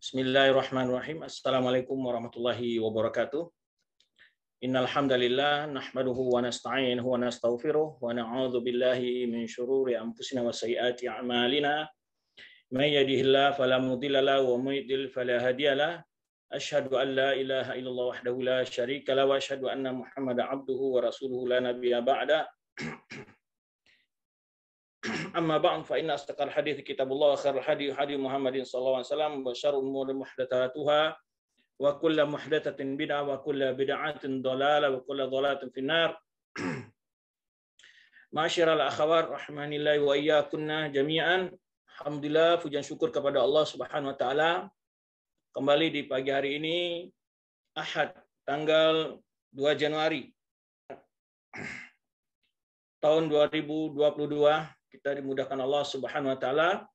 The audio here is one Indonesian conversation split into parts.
Bismillahirrahmanirrahim. Assalamualaikum warahmatullahi wabarakatuh. Innal hamdalillah nahmaduhu wa nasta'inuhu wa nastaghfiruh wa na'udzu billahi min syururi anfusina wa sayyiati a'malina. May yahdihillahu fala mudilla lahu wa may yudlil fala hadiyalah. Asyhadu an la ilaha illallah wahdahu la syarika lahu wa asyhadu anna Muhammadan abduhu wa rasuluhu la nabiyya ba'da. Amma ba'd fa inna astaqal hadits kitabullah khairul hadi hadi Muhammadin sallallahu alaihi wasallam wa syarrul umuri muhdatsatuha wa kullu muhdatsatin bid'ah wa kullu bid'atin dhalalah wa kullu dhalalatin finnar. Ma'asyiral akhwat rahmanillahi wa iyyakunna jami'an. Alhamdulillah, pujian syukur kepada Allah Subhanahu wa taala. Kembali di pagi hari ini Ahad tanggal 2 Januari tahun 2022. Kita dimudahkan Allah Subhanahu wa taala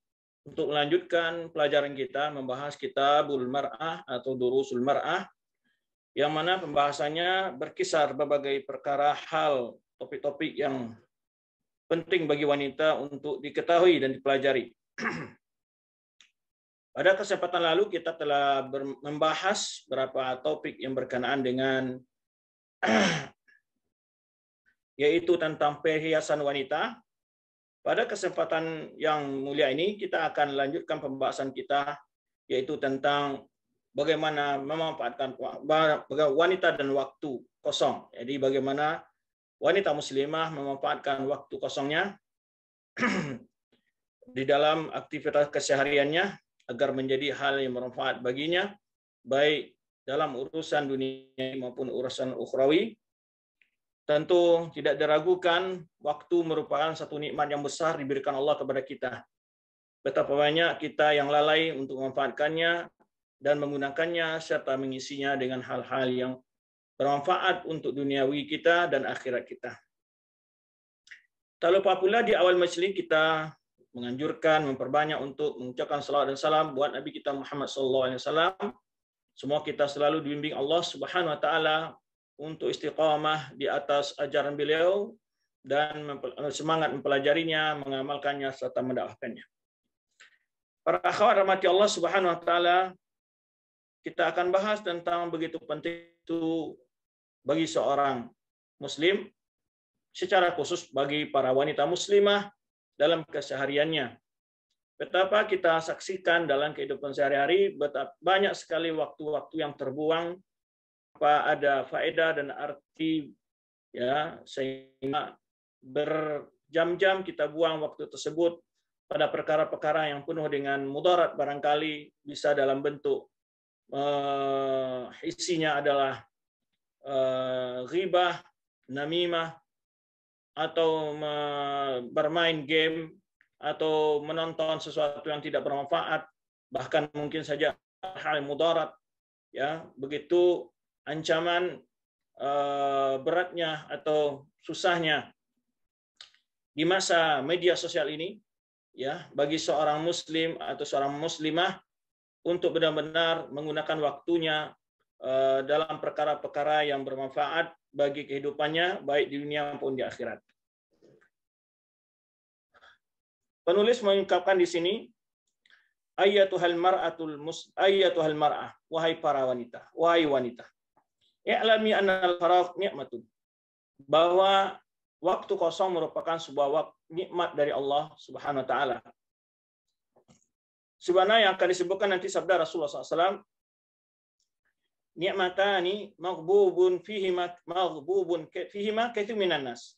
untuk melanjutkan pelajaran kita membahas Kitabul Mar'ah atau Durusul Mar'ah, yang mana pembahasannya berkisar berbagai perkara hal, topik-topik yang penting bagi wanita untuk diketahui dan dipelajari. Pada kesempatan lalu kita telah membahas beberapa topik yang berkenaan dengan yaitu tentang perhiasan wanita. Pada kesempatan yang mulia ini kita akan lanjutkan pembahasan kita yaitu tentang bagaimana memanfaatkan wanita dan waktu kosong. Jadi bagaimana wanita muslimah memanfaatkan waktu kosongnya di dalam aktivitas kesehariannya agar menjadi hal yang bermanfaat baginya, baik dalam urusan dunia maupun urusan ukhrawi. Tentu tidak diragukan waktu merupakan satu nikmat yang besar diberikan Allah kepada kita. Betapa banyak kita yang lalai untuk memanfaatkannya dan menggunakannya serta mengisinya dengan hal-hal yang bermanfaat untuk duniawi kita dan akhirat kita. Tak lupa pula di awal majelis kita menganjurkan memperbanyak untuk mengucapkan salawat dan salam buat Nabi kita Muhammad SAW. Semua kita selalu dibimbing Allah Subhanahu wa taala untuk istiqamah di atas ajaran beliau dan semangat mempelajarinya, mengamalkannya serta mendakwahkannya. Para akhwat rahmati Allah Subhanahu wa taala, kita akan bahas tentang begitu penting itu bagi seorang muslim, secara khusus bagi para wanita muslimah dalam kesehariannya. Betapa kita saksikan dalam kehidupan sehari-hari, betapa banyak sekali waktu-waktu yang terbuang apa ada faedah dan arti, ya, sehingga berjam-jam kita buang waktu tersebut pada perkara-perkara yang penuh dengan mudarat, barangkali bisa dalam bentuk isinya adalah ghibah, namimah, atau bermain game, atau menonton sesuatu yang tidak bermanfaat, bahkan mungkin saja hal mudarat, ya, begitu ancaman beratnya atau susahnya di masa media sosial ini, ya, bagi seorang muslim atau seorang muslimah untuk benar-benar menggunakan waktunya dalam perkara-perkara yang bermanfaat bagi kehidupannya baik di dunia maupun di akhirat. Penulis mengungkapkan di sini, ayyatuhal mar'ah, wahai para wanita, wahai wanita, i'lami annal faragh ni'matun, bahwa waktu kosong merupakan sebuah nikmat dari Allah Subhanahu wa taala. Sebenarnya yang akan disebutkan nanti sabda Rasulullah SAW, ni'matani maghbubun fihima katsirun minan nas,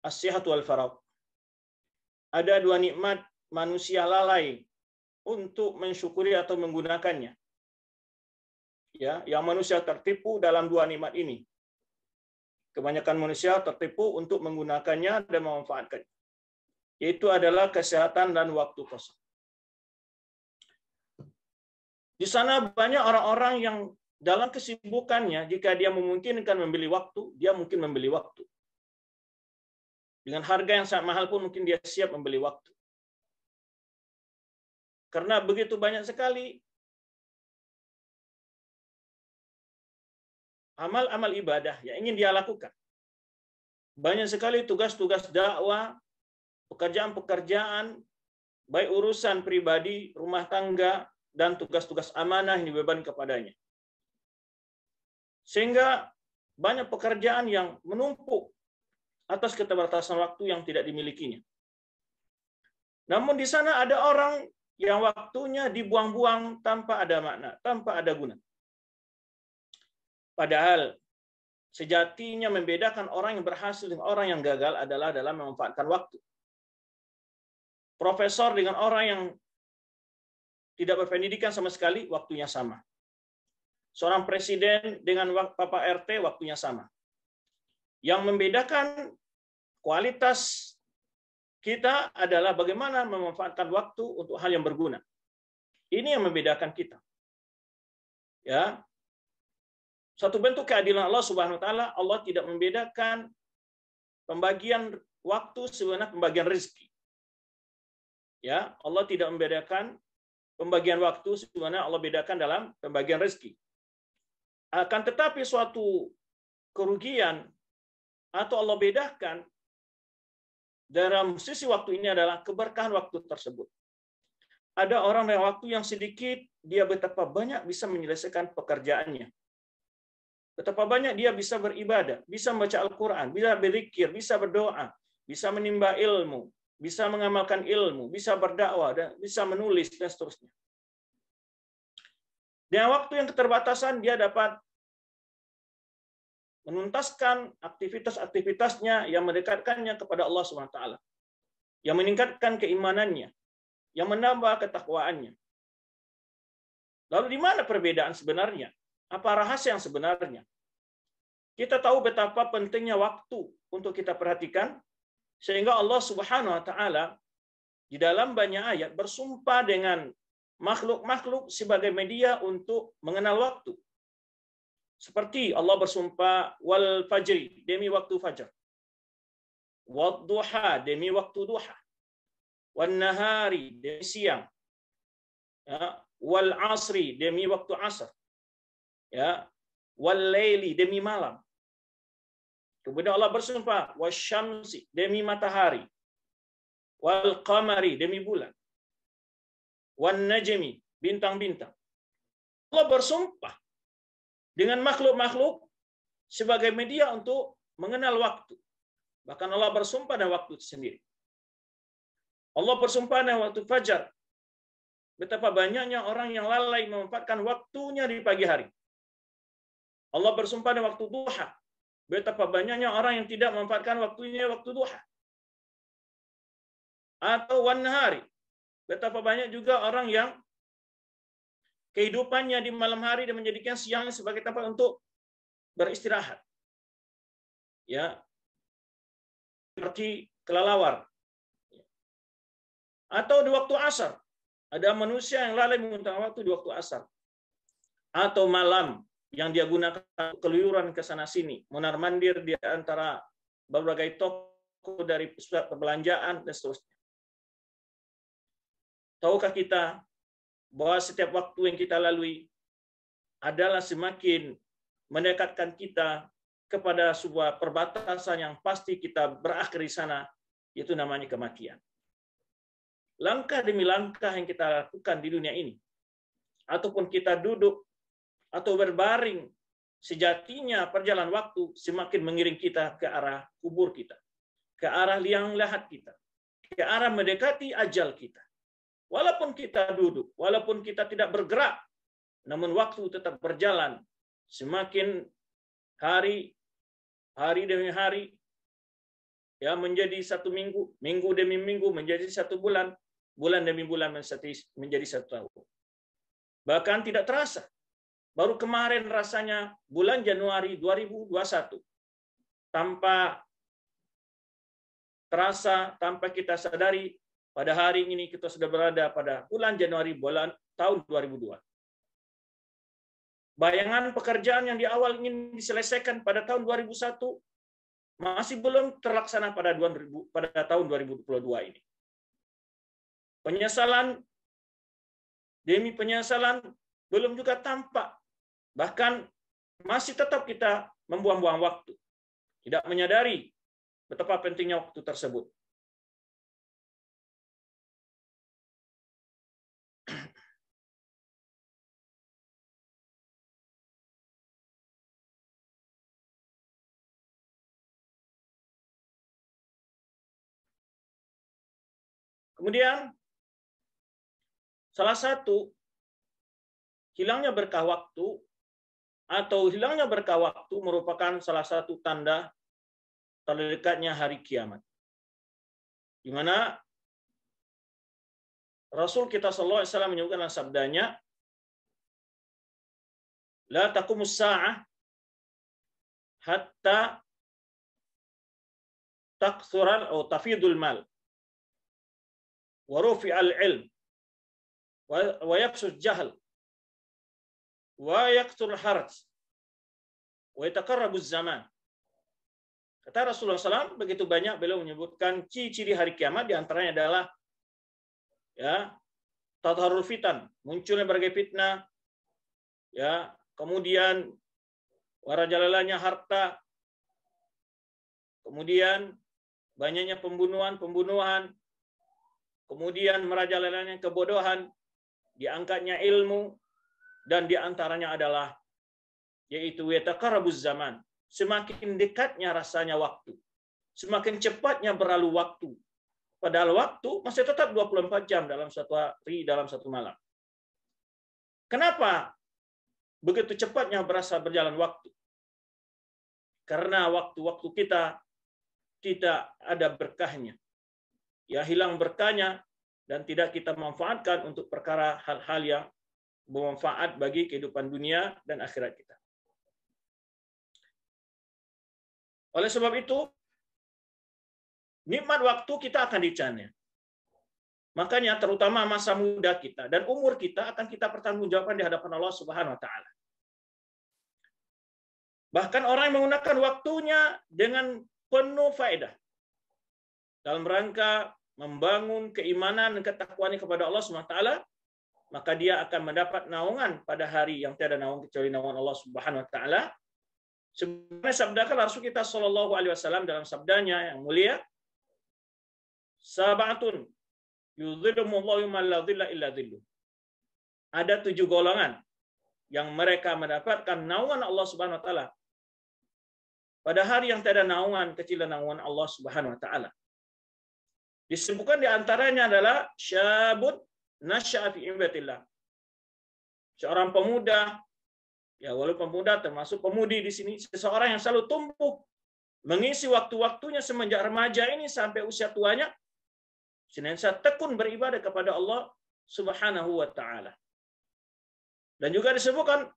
as-sihhatu wal faragh. Ada dua nikmat manusia lalai untuk mensyukuri atau menggunakannya. Ya, yang manusia tertipu dalam dua nikmat ini. Kebanyakan manusia tertipu untuk menggunakannya dan memanfaatkannya. Yaitu adalah kesehatan dan waktu kosong. Di sana banyak orang-orang yang dalam kesibukannya, jika dia memungkinkan membeli waktu, dia mungkin membeli waktu. Dengan harga yang sangat mahal pun mungkin dia siap membeli waktu. Karena begitu banyak sekali amal-amal ibadah yang ingin dia lakukan. Banyak sekali tugas-tugas dakwah, pekerjaan-pekerjaan, baik urusan pribadi, rumah tangga, dan tugas-tugas amanah yang dibebankan kepadanya. Sehingga banyak pekerjaan yang menumpuk atas keterbatasan waktu yang tidak dimilikinya. Namun di sana ada orang yang waktunya dibuang-buang tanpa ada makna, tanpa ada guna. Padahal sejatinya membedakan orang yang berhasil dengan orang yang gagal adalah dalam memanfaatkan waktu. Profesor dengan orang yang tidak berpendidikan sama sekali, waktunya sama. Seorang presiden dengan Bapak RT, waktunya sama. Yang membedakan kualitas kita adalah bagaimana memanfaatkan waktu untuk hal yang berguna. Ini yang membedakan kita. Ya. Satu bentuk keadilan Allah Subhanahu wa taala, Allah tidak membedakan pembagian waktu sebenarnya pembagian rezeki. Ya, Allah tidak membedakan pembagian waktu sebenarnya Allah bedakan dalam pembagian rezeki. Akan tetapi suatu kerugian atau Allah bedakan dalam sisi waktu ini adalah keberkahan waktu tersebut. Ada orang yang waktu yang sedikit, dia betapa banyak bisa menyelesaikan pekerjaannya. Betapa banyak dia bisa beribadah, bisa membaca Al-Quran, bisa berzikir, bisa berdoa, bisa menimba ilmu, bisa mengamalkan ilmu, bisa berdakwah, dan bisa menulis, dan seterusnya. Dengan waktu yang keterbatasan, dia dapat menuntaskan aktivitas-aktivitasnya yang mendekatkannya kepada Allah SWT, yang meningkatkan keimanannya, yang menambah ketakwaannya. Lalu di mana perbedaan sebenarnya? Apa rahasia yang sebenarnya? Kita tahu betapa pentingnya waktu untuk kita perhatikan, sehingga Allah Subhanahu wa taala di dalam banyak ayat bersumpah dengan makhluk-makhluk sebagai media untuk mengenal waktu. Seperti Allah bersumpah wal fajri, demi waktu fajar. Wad duha, demi waktu duha. Wan nahari, demi siang. Ya, wal asri, demi waktu asar. Ya, wal laili, demi malam. Kemudian Allah bersumpah wasyamsi, demi matahari. Wal qamari, demi bulan. Wan najmi, bintang-bintang. Allah bersumpah dengan makhluk-makhluk sebagai media untuk mengenal waktu. Bahkan Allah bersumpah dengan waktu itu sendiri. Allah bersumpah dengan waktu fajar. Betapa banyaknya orang yang lalai memanfaatkan waktunya di pagi hari. Allah bersumpah dengan waktu duha. Betapa banyaknya orang yang tidak memanfaatkan waktunya waktu duha. Atau wan nahari. Betapa banyak juga orang yang kehidupannya di malam hari dan menjadikan siang sebagai tempat untuk beristirahat. Ya. Seperti kelelawar. Atau di waktu asar. Ada manusia yang lalai menggunakan waktu di waktu asar. Atau malam yang dia gunakan keluyuran ke sana sini, mondar-mandir di antara berbagai toko dari pusat perbelanjaan dan seterusnya. Tahukah kita bahwa setiap waktu yang kita lalui adalah semakin mendekatkan kita kepada sebuah perbatasan yang pasti kita berakhir di sana, yaitu namanya kematian. Langkah demi langkah yang kita lakukan di dunia ini, ataupun kita duduk atau berbaring, sejatinya perjalanan waktu semakin mengiring kita ke arah kubur kita, ke arah liang lahat kita, ke arah mendekati ajal kita. Walaupun kita duduk, walaupun kita tidak bergerak, namun waktu tetap berjalan. Semakin hari demi hari, ya menjadi satu minggu, minggu demi minggu menjadi satu bulan, bulan demi bulan menjadi satu tahun. Bahkan tidak terasa. Baru kemarin rasanya bulan Januari 2021. Tanpa terasa, tanpa kita sadari, pada hari ini kita sudah berada pada bulan Januari tahun 2002. Bayangan pekerjaan yang di awal ingin diselesaikan pada tahun 2001 masih belum terlaksana pada tahun 2022 ini. Penyesalan demi penyesalan belum juga tampak. Bahkan masih tetap kita membuang-buang waktu. Tidak menyadari betapa pentingnya waktu tersebut. Kemudian salah satu hilangnya berkah waktu atau hilangnya berkah waktu merupakan salah satu tanda terdekatnya hari kiamat. Di mana Rasul kita sallallahu alaihi wasallam menyebutkan dalam sabdanya, la taqumus sa'ah hatta takthura atau tafidul mal wa rufi'al ilm wa yafshu jahl wa yakthur haraj wa yataqarrabu zaman. Kata Rasulullah SAW, begitu banyak beliau menyebutkan ciri-ciri hari kiamat, di antaranya adalah ya tatharul fitan, munculnya berbagai fitnah, ya, kemudian warajalalanya harta, kemudian banyaknya pembunuhan, kemudian merajalalanya kebodohan, diangkatnya ilmu, dan di antaranya adalah yaitu yataqarrabuz zaman, semakin dekatnya rasanya waktu, semakin cepatnya berlalu waktu. Padahal waktu masih tetap 24 jam dalam satu hari, dalam satu malam. Kenapa begitu cepatnya berasa berjalan waktu? Karena waktu-waktu kita tidak ada berkahnya. Ya, hilang berkahnya dan tidak kita manfaatkan untuk perkara hal-hal yang bermanfaat bagi kehidupan dunia dan akhirat kita. Oleh sebab itu, nikmat waktu kita akan dicanya. Makanya terutama masa muda kita dan umur kita akan kita pertanggungjawabkan di hadapan Allah Subhanahu wa taala. Bahkan orang yang menggunakan waktunya dengan penuh faedah dalam rangka membangun keimanan dan ketakwaan kepada Allah Subhanahu wa taala, maka dia akan mendapat naungan pada hari yang tiada naungan kecuali naungan Allah Subhanahu wa taala. Sebenarnya sabdakan Rasul kita sallallahu alaihi wasallam dalam sabdanya yang mulia, sabatun yudhillumuhullahu yawma la dhilla illa dhilluh. Ada 7 golongan yang mereka mendapatkan naungan Allah Subhanahu wa taala pada hari yang tiada naungan kecuali naungan Allah Subhanahu wa taala. Disebutkan di antaranya adalah syabun nasya'a fi ibadatillah. Seorang pemuda, ya walaupun pemuda termasuk pemudi di sini, seseorang yang selalu tumbuh mengisi waktu-waktunya semenjak remaja ini sampai usia tuanya, senantiasa tekun beribadah kepada Allah Subhanahu wa taala. Dan juga disebutkan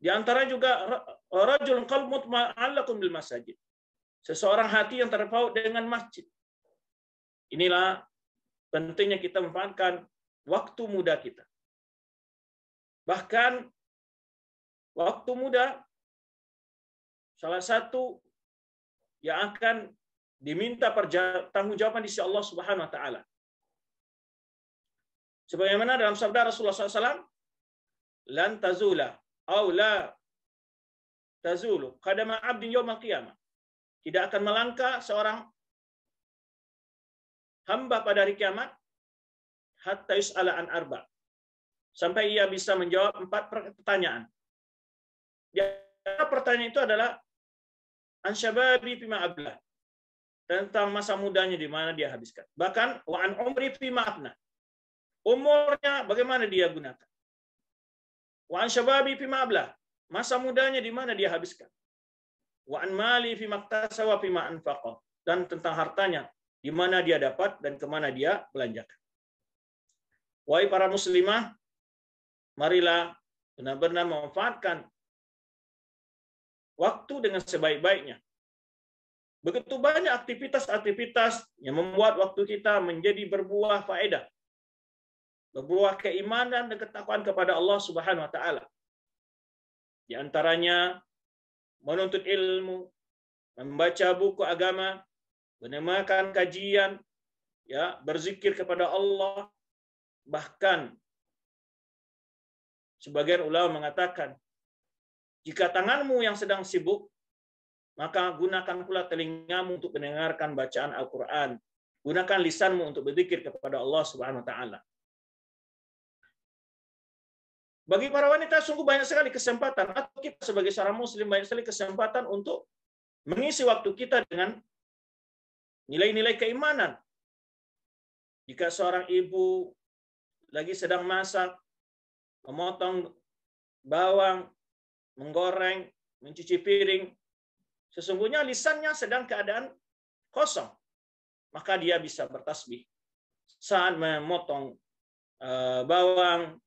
di antara juga rajulun qalbun mutma'allaqun bil masajid. Seseorang hati yang terpaut dengan masjid. Inilah pentingnya kita memanfaatkan waktu muda kita. Bahkan waktu muda salah satu yang akan diminta pertanggungjawaban di sisi Allah Subhanahu wa taala. Sebagaimana dalam sabda Rasulullah SAW, lan tazula aw la tazulu qadama 'abdin yaumil qiyamah. Tidak akan melangkah seorang hamba pada hari kiamat hatta yus'ala an arba, sampai ia bisa menjawab 4 pertanyaan. Pertanyaan itu adalah an syababi fima ablah, tentang masa mudanya di mana dia habiskan. Bahkan wa an umri fima afna, umurnya bagaimana dia gunakan. Wa an syababi fima ablah, masa mudanya di mana dia habiskan. Wa an mali fima iktasaba fima anfaqa, dan tentang hartanya di mana dia dapat dan kemana dia belanjakan. Wahai para muslimah, marilah benar-benar memanfaatkan waktu dengan sebaik-baiknya. Begitu banyak aktivitas-aktivitas yang membuat waktu kita menjadi berbuah faedah, berbuah keimanan dan ketakwaan kepada Allah Subhanahu wa taala. Di antaranya menuntut ilmu, membaca buku agama, mendengarkan kajian, ya, berzikir kepada Allah. Bahkan sebagian ulama mengatakan, jika tanganmu yang sedang sibuk, maka gunakan pula telingamu untuk mendengarkan bacaan Al-Quran. Gunakan lisanmu untuk berzikir kepada Allah Subhanahu wa taala. Bagi para wanita sungguh banyak sekali kesempatan, atau kita sebagai seorang muslim banyak sekali kesempatan untuk mengisi waktu kita dengan nilai-nilai keimanan. Jika seorang ibu lagi sedang masak, memotong bawang, menggoreng, mencuci piring, sesungguhnya lisannya sedang keadaan kosong, maka dia bisa bertasbih saat memotong bawang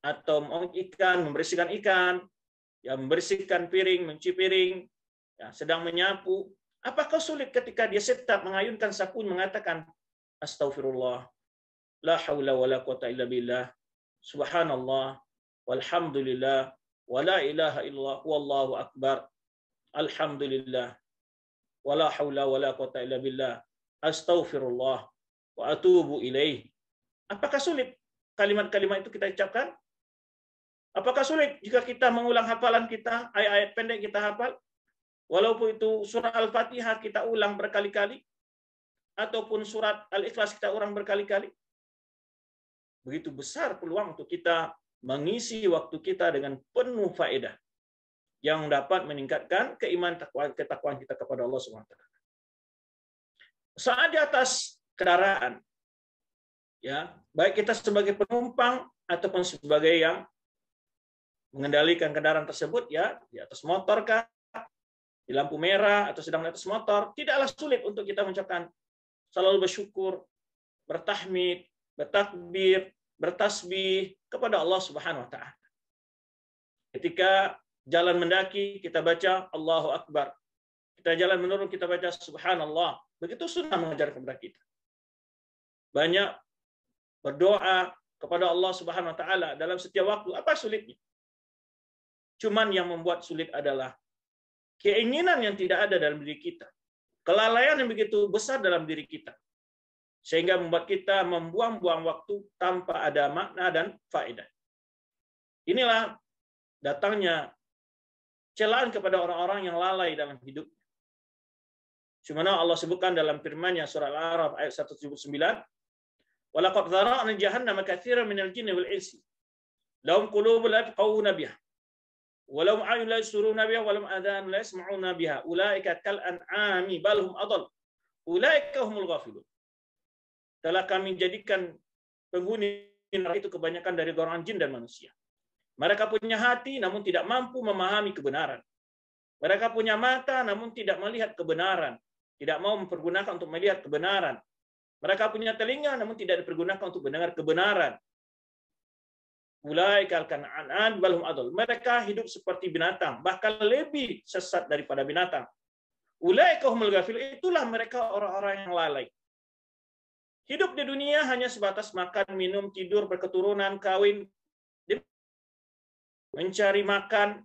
atau ikan, membersihkan ikan, ya, membersihkan piring, mencuci piring, ya, sedang menyapu. Apakah sulit ketika dia tetap mengayunkan sapu mengatakan astagfirullah, la haula wala quwata illa billah, subhanallah, walhamdulillah, wala ilaha illallah, wallahu akbar, alhamdulillah, wala haula wala quwata illa billah, astaghfirullah wa atubu ilaih. Apakah sulit kalimat-kalimat itu kita ucapkan? Apakah sulit jika kita mengulang hafalan kita, ayat-ayat pendek kita hafal? Walaupun itu surat Al-Fatihah kita ulang berkali-kali, ataupun surat Al-Ikhlas kita ulang berkali-kali. Begitu besar peluang untuk kita mengisi waktu kita dengan penuh faedah yang dapat meningkatkan keimanan ketakwaan kita kepada Allah SWT. Saat di atas kendaraan, ya, baik kita sebagai penumpang ataupun sebagai yang mengendalikan kendaraan tersebut, ya, di atas motor kah, di lampu merah atau sedang di atas motor, tidaklah sulit untuk kita mengucapkan selalu bersyukur, bertahmid, bertakbir, bertasbih kepada Allah Subhanahu wa taala. Ketika jalan mendaki kita baca Allahu Akbar. Kita jalan menurun kita baca Subhanallah. Begitu sunnah mengajar kepada kita. Banyak berdoa kepada Allah Subhanahu wa taala dalam setiap waktu. Apa sulitnya? Cuman yang membuat sulit adalah keinginan yang tidak ada dalam diri kita. Kelalaian yang begitu besar dalam diri kita. Sehingga membuat kita membuang-buang waktu tanpa ada makna dan faedah. Inilah datangnya celaan kepada orang-orang yang lalai dalam hidupnya. Sebagaimana Allah sebutkan dalam firman-Nya surah Al-A'raf ayat 179, "Walaqad dzara'na jahannama katsiran minal jinni wal insi. Lahum qulubun la yafqahuna biha. Walau a'yun la yubsiruna biha, walau adhan la yasma'una biha. Ulaika kal an'ami bal hum adall. Ulaika humul ghafilun." Telah kami jadikan penghuni neraka itu kebanyakan dari golongan jin dan manusia. Mereka punya hati namun tidak mampu memahami kebenaran. Mereka punya mata namun tidak melihat kebenaran. Tidak mau mempergunakan untuk melihat kebenaran. Mereka punya telinga namun tidak dipergunakan untuk mendengar kebenaran. Ulaika al-kan'an bal hum adall. Mereka hidup seperti binatang, bahkan lebih sesat daripada binatang. Ulaika humul ghafilun. Itulah mereka orang-orang yang lalai. Hidup di dunia hanya sebatas makan, minum, tidur, berketurunan, kawin, mencari makan,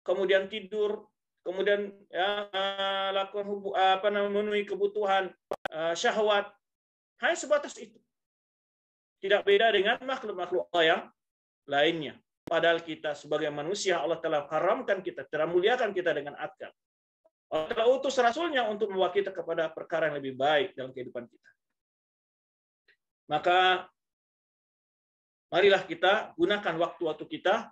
kemudian tidur, kemudian ya, lakukan memenuhi kebutuhan syahwat. Hanya sebatas itu. Tidak beda dengan makhluk-makhluk Allah yang lainnya. Padahal kita sebagai manusia, Allah telah haramkan kita, telah muliakan kita dengan akal. Allah telah utus Rasulnya untuk membawa kita kepada perkara yang lebih baik dalam kehidupan kita. Maka marilah kita gunakan waktu-waktu kita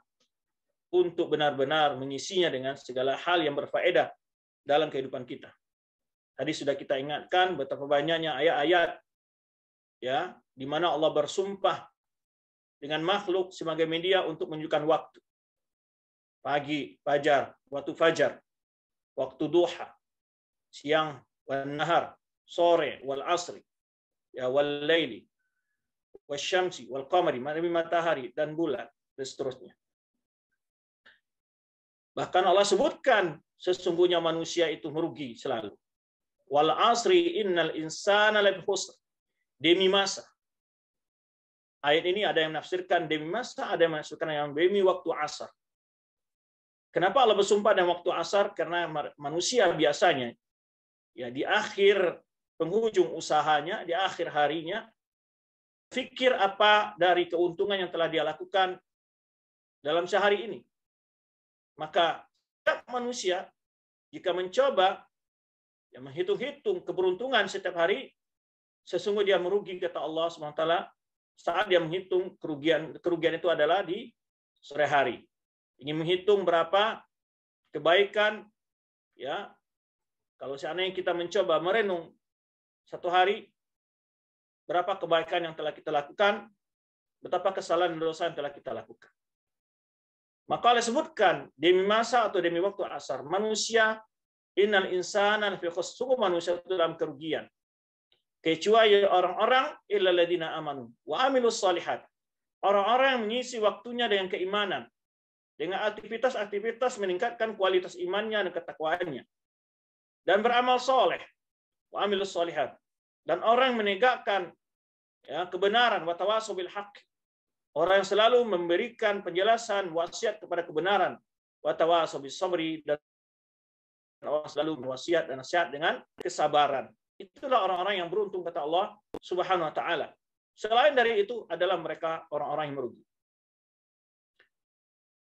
untuk benar-benar mengisinya dengan segala hal yang berfaedah dalam kehidupan kita. Tadi sudah kita ingatkan betapa banyaknya ayat-ayat ya di mana Allah bersumpah dengan makhluk sebagai media untuk menunjukkan waktu. Pagi, fajar, waktu fajar, waktu duha, siang, wan nahar, sore, wal asri, ya wal laili, wasyamsi wal qamari, matahari dan bulan dan seterusnya. Bahkan Allah sebutkan sesungguhnya manusia itu merugi selalu. Wal asri innal insana lafi khusr. Demi masa. Ayat ini ada yang menafsirkan demi masa, ada yang menafsirkan yang demi waktu asar. Kenapa Allah bersumpah dengan waktu asar? Karena manusia biasanya ya di akhir penghujung usahanya, di akhir harinya fikir apa dari keuntungan yang telah dia lakukan dalam sehari ini. Maka setiap manusia jika mencoba ya, menghitung-hitung keberuntungan setiap hari, sesungguhnya dia merugi kata Allah SWT saat dia menghitung kerugian itu adalah di sore hari. Ingin menghitung berapa kebaikan ya kalau seandainya kita mencoba merenung satu hari berapa kebaikan yang telah kita lakukan, betapa kesalahan dan dosa yang telah kita lakukan. Maka Allah sebutkan demi masa atau demi waktu asar, manusia, innal insana lafi khusr, sungguh manusia itu dalam kerugian. Kecuali orang-orang illal ladzina amanu wa amilus shalihat. Orang-orang yang mengisi waktunya dengan keimanan, dengan aktivitas-aktivitas meningkatkan kualitas imannya dan ketakwaannya, dan beramal soleh, wa amilus shalihat, dan orang yang menegakkan kebenaran, wa tawasau bil haqq, orang yang selalu memberikan penjelasan wasiat kepada kebenaran, wa tawasau bis sabri, dan orang selalu berwasiat dan nasihat dengan kesabaran. Itulah orang-orang yang beruntung, kata Allah Subhanahu wa taala. Selain dari itu adalah mereka orang-orang yang merugi.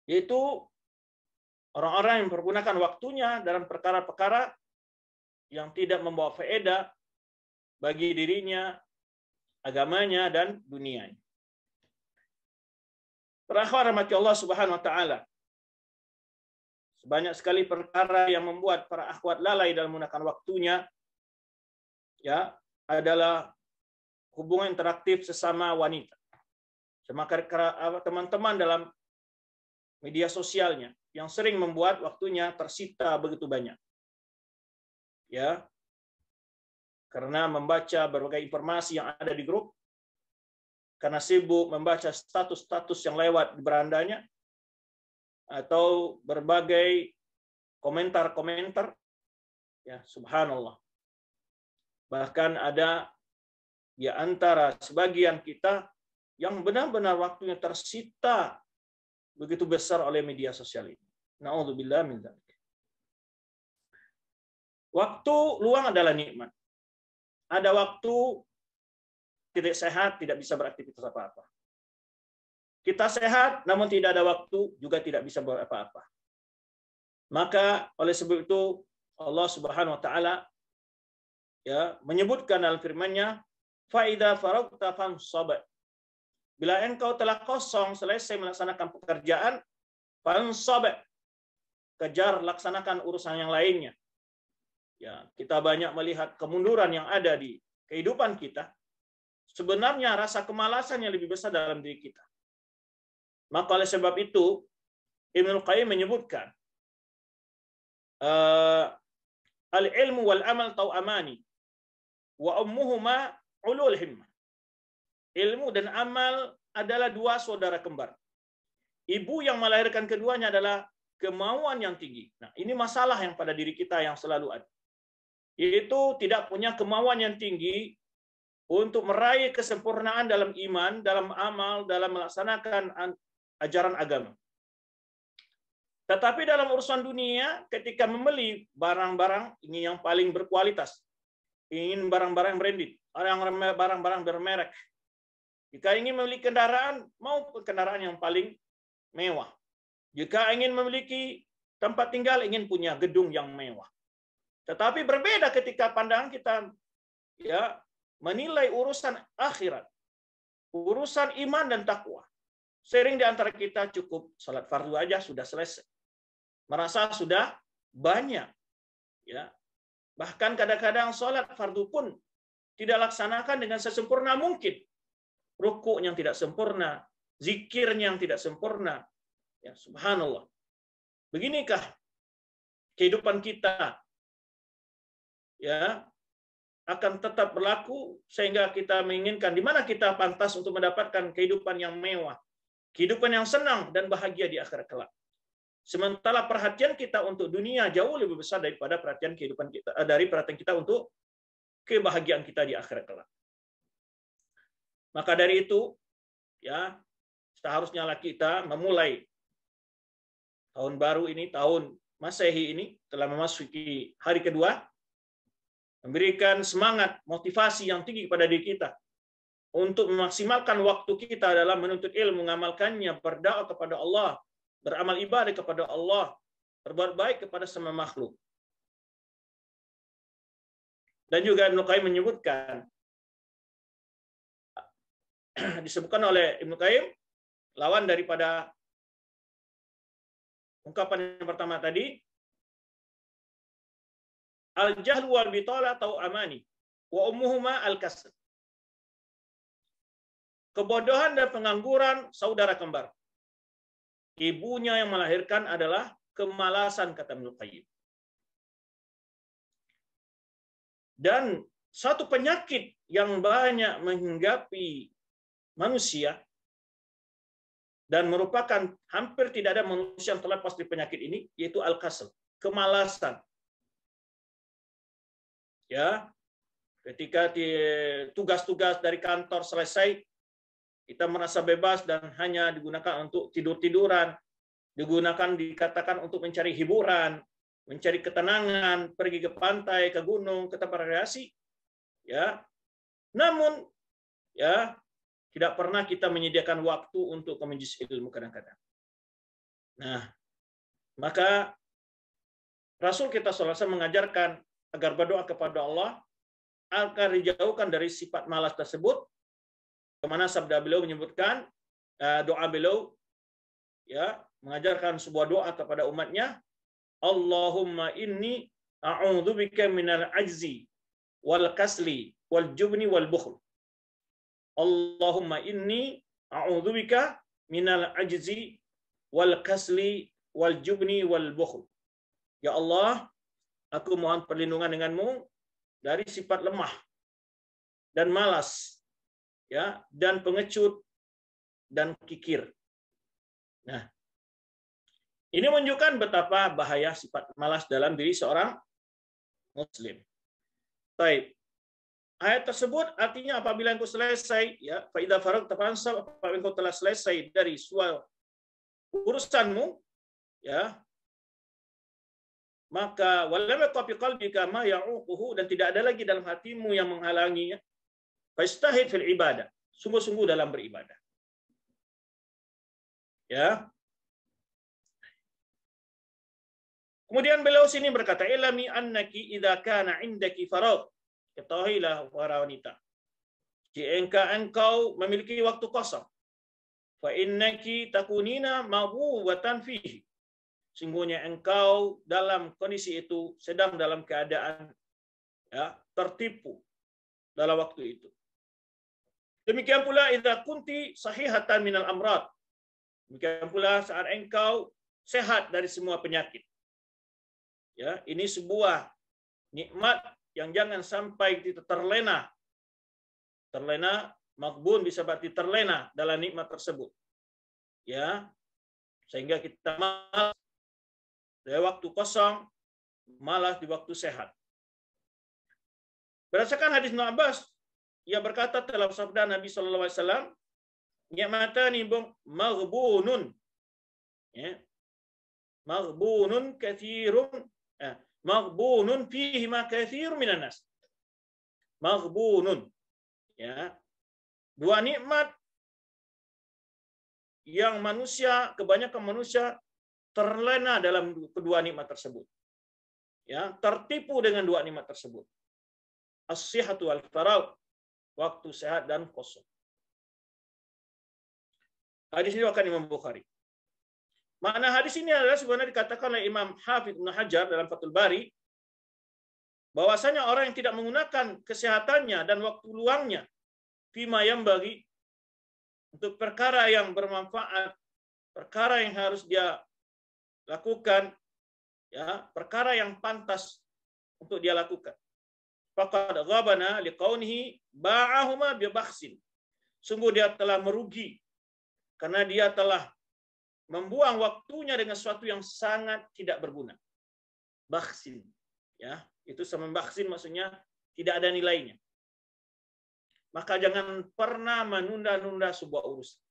Yaitu orang-orang yang mempergunakan waktunya dalam perkara-perkara yang tidak membawa faedah bagi dirinya, agamanya, dan dunianya. Para akhwat rahmati Allah Subhanahu wa taala, banyak sekali perkara yang membuat para akhwat lalai dalam menggunakan waktunya, adalah hubungan interaktif sesama wanita, sama teman-teman dalam media sosialnya yang sering membuat waktunya tersita begitu banyak. Karena membaca berbagai informasi yang ada di grup, karena sibuk membaca status-status yang lewat di berandanya, atau berbagai komentar-komentar, subhanallah. Bahkan ada di antara sebagian kita yang benar-benar waktunya tersita begitu besar oleh media sosial ini. Na'udzubillah min dzalik. Waktu luang adalah nikmat. Ada waktu tidak sehat, tidak bisa beraktivitas apa-apa. Kita sehat, namun tidak ada waktu, juga tidak bisa buat apa-apa. Maka oleh sebab itu Allah Subhanahu wa taala menyebutkan dalam firman-Nya, "Faida faragta fansab." Bila engkau telah kosong selesai melaksanakan pekerjaan, fansab, kejar laksanakan urusan yang lainnya. Kita banyak melihat kemunduran yang ada di kehidupan kita. Sebenarnya rasa kemalasan yang lebih besar dalam diri kita. Maka oleh sebab itu Ibnu Qayyim menyebutkan al-ilmu wal amal tau'amani wa ummuhuma ulul himmah. Ilmu dan amal adalah dua saudara kembar. Ibu yang melahirkan keduanya adalah kemauan yang tinggi. Nah, ini masalah yang pada diri kita yang selalu ada. Yaitu tidak punya kemauan yang tinggi untuk meraih kesempurnaan dalam iman, dalam amal, dalam melaksanakan ajaran agama. Tetapi dalam urusan dunia, ketika membeli barang-barang, ingin yang paling berkualitas, ingin barang-barang branded, barang-barang bermerek. Jika ingin memiliki kendaraan, mau kendaraan yang paling mewah. Jika ingin memiliki tempat tinggal, ingin punya gedung yang mewah. Tetapi berbeda ketika pandangan kita menilai urusan akhirat, urusan iman dan takwa. Sering di antara kita cukup salat fardu aja sudah selesai. Merasa sudah banyak. Bahkan kadang-kadang salat fardu pun tidak laksanakan dengan sesempurna mungkin. Rukuk yang tidak sempurna, zikirnya yang tidak sempurna. Subhanallah. Beginikah kehidupan kita akan tetap berlaku sehingga kita menginginkan di mana kita pantas untuk mendapatkan kehidupan yang mewah, kehidupan yang senang dan bahagia di akhirat kelak. Sementara perhatian kita untuk dunia jauh lebih besar daripada perhatian kehidupan kita, dari perhatian kita untuk kebahagiaan kita di akhirat kelak. Maka dari itu, seharusnya kita memulai tahun baru ini, tahun Masehi ini telah memasuki hari kedua, memberikan semangat, motivasi yang tinggi kepada diri kita untuk memaksimalkan waktu kita dalam menuntut ilmu, mengamalkannya, berdoa kepada Allah, beramal ibadah kepada Allah, berbuat baik kepada semua makhluk. Dan juga Ibnu Qayyim menyebutkan, disebutkan oleh Ibnu Qayyim, lawan daripada ungkapan yang pertama tadi, al-jahlu wal bitala atau amani wa ummuhuma al-kasr. Kebodohan dan pengangguran saudara kembar. Ibunya yang melahirkan adalah kemalasan, kata Ibnu Qayyim. Dan satu penyakit yang banyak menghinggapi manusia dan merupakan hampir tidak ada manusia yang terlepas dari penyakit ini, yaitu al-kasal, kemalasan. Ya, ketika tugas-tugas dari kantor selesai, kita merasa bebas dan hanya digunakan untuk tidur-tiduran, digunakan dikatakan untuk mencari hiburan, mencari ketenangan, pergi ke pantai, ke gunung, ke tempat rekreasi. Ya. Namun ya, tidak pernah kita menyediakan waktu untuk ke majelis ilmu kadang-kadang. Nah, maka Rasul kita SAW mengajarkan agar berdoa kepada Allah agar dijauhkan dari sifat malas tersebut. Kemana sabda beliau menyebutkan doa beliau ya mengajarkan sebuah doa kepada umatnya, Allahumma inni a'udzubika minal ajzi wal kasli wal jubni wal bukhl. Allahumma inni a'udzubika minal ajzi wal kasli wal jubni wal bukhl. Ya Allah, aku mohon perlindungan denganmu dari sifat lemah dan malas, ya, dan pengecut dan kikir. Nah, ini menunjukkan betapa bahaya sifat malas dalam diri seorang muslim. Baik. Ayat tersebut artinya apabila engkau selesai, ya, fa idza faragta fansab, apabila engkau telah selesai dari suatu urusanmu, ya, maka walam yaqa fi qalbika ma ya'uquhu, dan tidak ada lagi dalam hatimu yang menghalanginya. Fastahid fil ibadah, sungguh-sungguh dalam beribadah. Ya. Kemudian beliau sini berkata, ilami annaki idza kana indaki faragh. Ketahuilah para wanita, jika engkau memiliki waktu kosong, fa innaki takunina mabghubatan fihi. Sungguhnya engkau dalam kondisi itu sedang dalam keadaan ya, tertipu dalam waktu itu. Demikian pula idza kunti sahihatan minal amrad. Demikian pula saat engkau sehat dari semua penyakit. Ya, ini sebuah nikmat yang jangan sampai kita terlena. Terlena, maghbun bisa berarti terlena dalam nikmat tersebut. Ya. Sehingga kita malas dari waktu kosong, malas di waktu sehat. Berdasarkan hadis Ibnu Abbas, ia berkata dalam sabda Nabi sallallahu alaihi wasallam, ni'matani maghbunun. Ya. Maghbunun katsirun, maghbunun fihi ma katsirun minan nas. Maghbunun, ya. Dua nikmat yang kebanyakan manusia terlena dalam kedua nikmat tersebut. Ya, tertipu dengan dua nikmat tersebut. As-sihhatu wal faragh, waktu sehat dan kosong. Hadis ini akan Imam Bukhari. Makna hadis ini adalah sebenarnya dikatakan oleh Imam Hafidz Ibnu Hajar dalam Fathul Bari, bahwasanya orang yang tidak menggunakan kesehatannya dan waktu luangnya fima yang bagi untuk perkara yang bermanfaat, perkara yang harus dia lakukan, ya, perkara yang pantas untuk dia lakukan. Faqad ghabana liqaunihi ba'ahuma bi bakhsin. Sungguh dia telah merugi karena dia telah membuang waktunya dengan sesuatu yang sangat tidak berguna. Bakhsin, ya, itu sama bakhsin maksudnya tidak ada nilainya. Maka jangan pernah menunda-nunda sebuah urusan.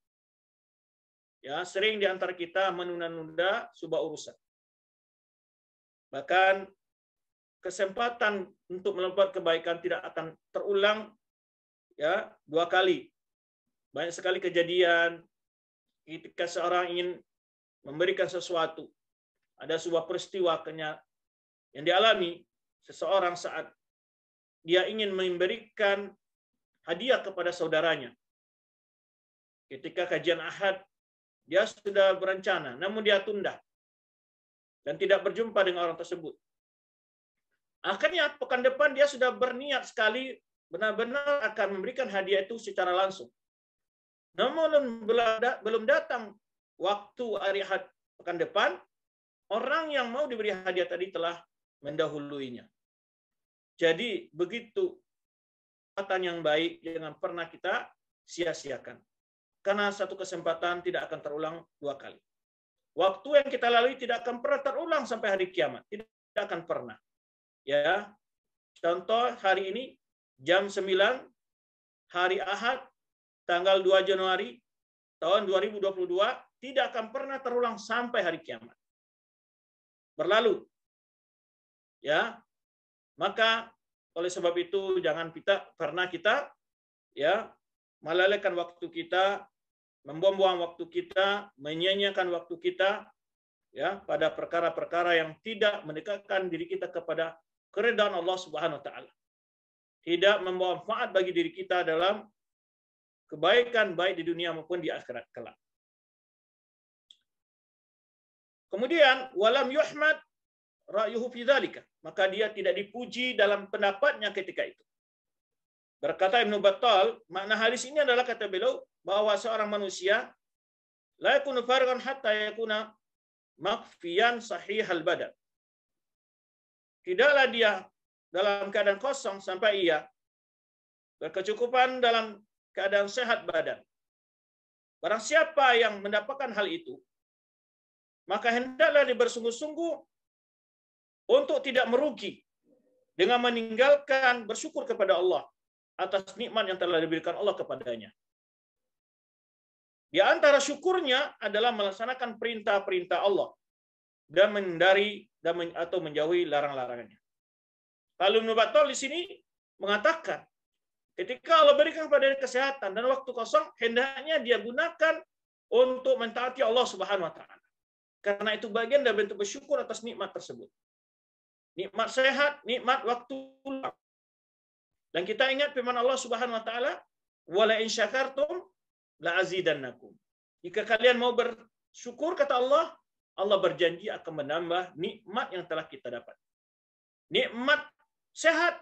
Ya, sering di antara kita menunda-nunda sebuah urusan. Bahkan kesempatan untuk melakukan kebaikan tidak akan terulang, ya, dua kali. Banyak sekali kejadian ketika seorang ingin memberikan sesuatu, ada sebuah peristiwa yang dialami seseorang saat dia ingin memberikan hadiah kepada saudaranya. Ketika kajian Ahad, dia sudah berencana, namun dia tunda dan tidak berjumpa dengan orang tersebut. Akhirnya pekan depan dia sudah berniat sekali benar-benar akan memberikan hadiah itu secara langsung. Namun belum datang waktu hari pekan depan, orang yang mau diberi hadiah tadi telah mendahuluinya. Jadi begitu kesempatan yang baik jangan pernah kita sia-siakan. Karena satu kesempatan tidak akan terulang dua kali. Waktu yang kita lalui tidak akan pernah terulang sampai hari kiamat. Tidak akan pernah. Ya. Contoh hari ini jam 9 hari Ahad tanggal 2 Januari tahun 2022 tidak akan pernah terulang sampai hari kiamat. Berlalu. Ya. Maka oleh sebab itu jangan pernah kita ya melalaikan waktu kita, membuang-buang waktu kita, menyia-nyiakan waktu kita ya pada perkara-perkara yang tidak mendekatkan diri kita kepada keridhaan Allah Subhanahu wa taala. Tidak membawa manfaat bagi diri kita dalam kebaikan baik di dunia maupun di akhirat kelak. Kemudian walam yuhmad ra'yuhu fi dzalika, maka dia tidak dipuji dalam pendapatnya ketika itu. Berkata Ibnu Battal, makna hadis ini adalah kata beliau bahwa seorang manusia la yakunu farigan hatta yakuna makfiyan sahihal badan. Tidaklah dia dalam keadaan kosong sampai ia berkecukupan dalam keadaan sehat badan. Barang siapa yang mendapatkan hal itu, maka hendaklah dia bersungguh-sungguh untuk tidak merugi dengan meninggalkan bersyukur kepada Allah atas nikmat yang telah diberikan Allah kepadanya. Di antara syukurnya adalah melaksanakan perintah-perintah Allah dan menghindari atau menjauhi larang-larangannya. Lalu Ibnu Battal di sini mengatakan, ketika Allah berikan kepada dia kesehatan dan waktu kosong, hendaknya dia gunakan untuk mentaati Allah Subhanahu wa taala. Karena itu bagian dari bentuk bersyukur atas nikmat tersebut. Nikmat sehat, nikmat waktu luang. Dan kita ingat firman Allah Subhanahu wa taala, "Wala in syakartum la azidannakum." Jika kalian mau bersyukur kata Allah, Allah berjanji akan menambah nikmat yang telah kita dapat. Nikmat sehat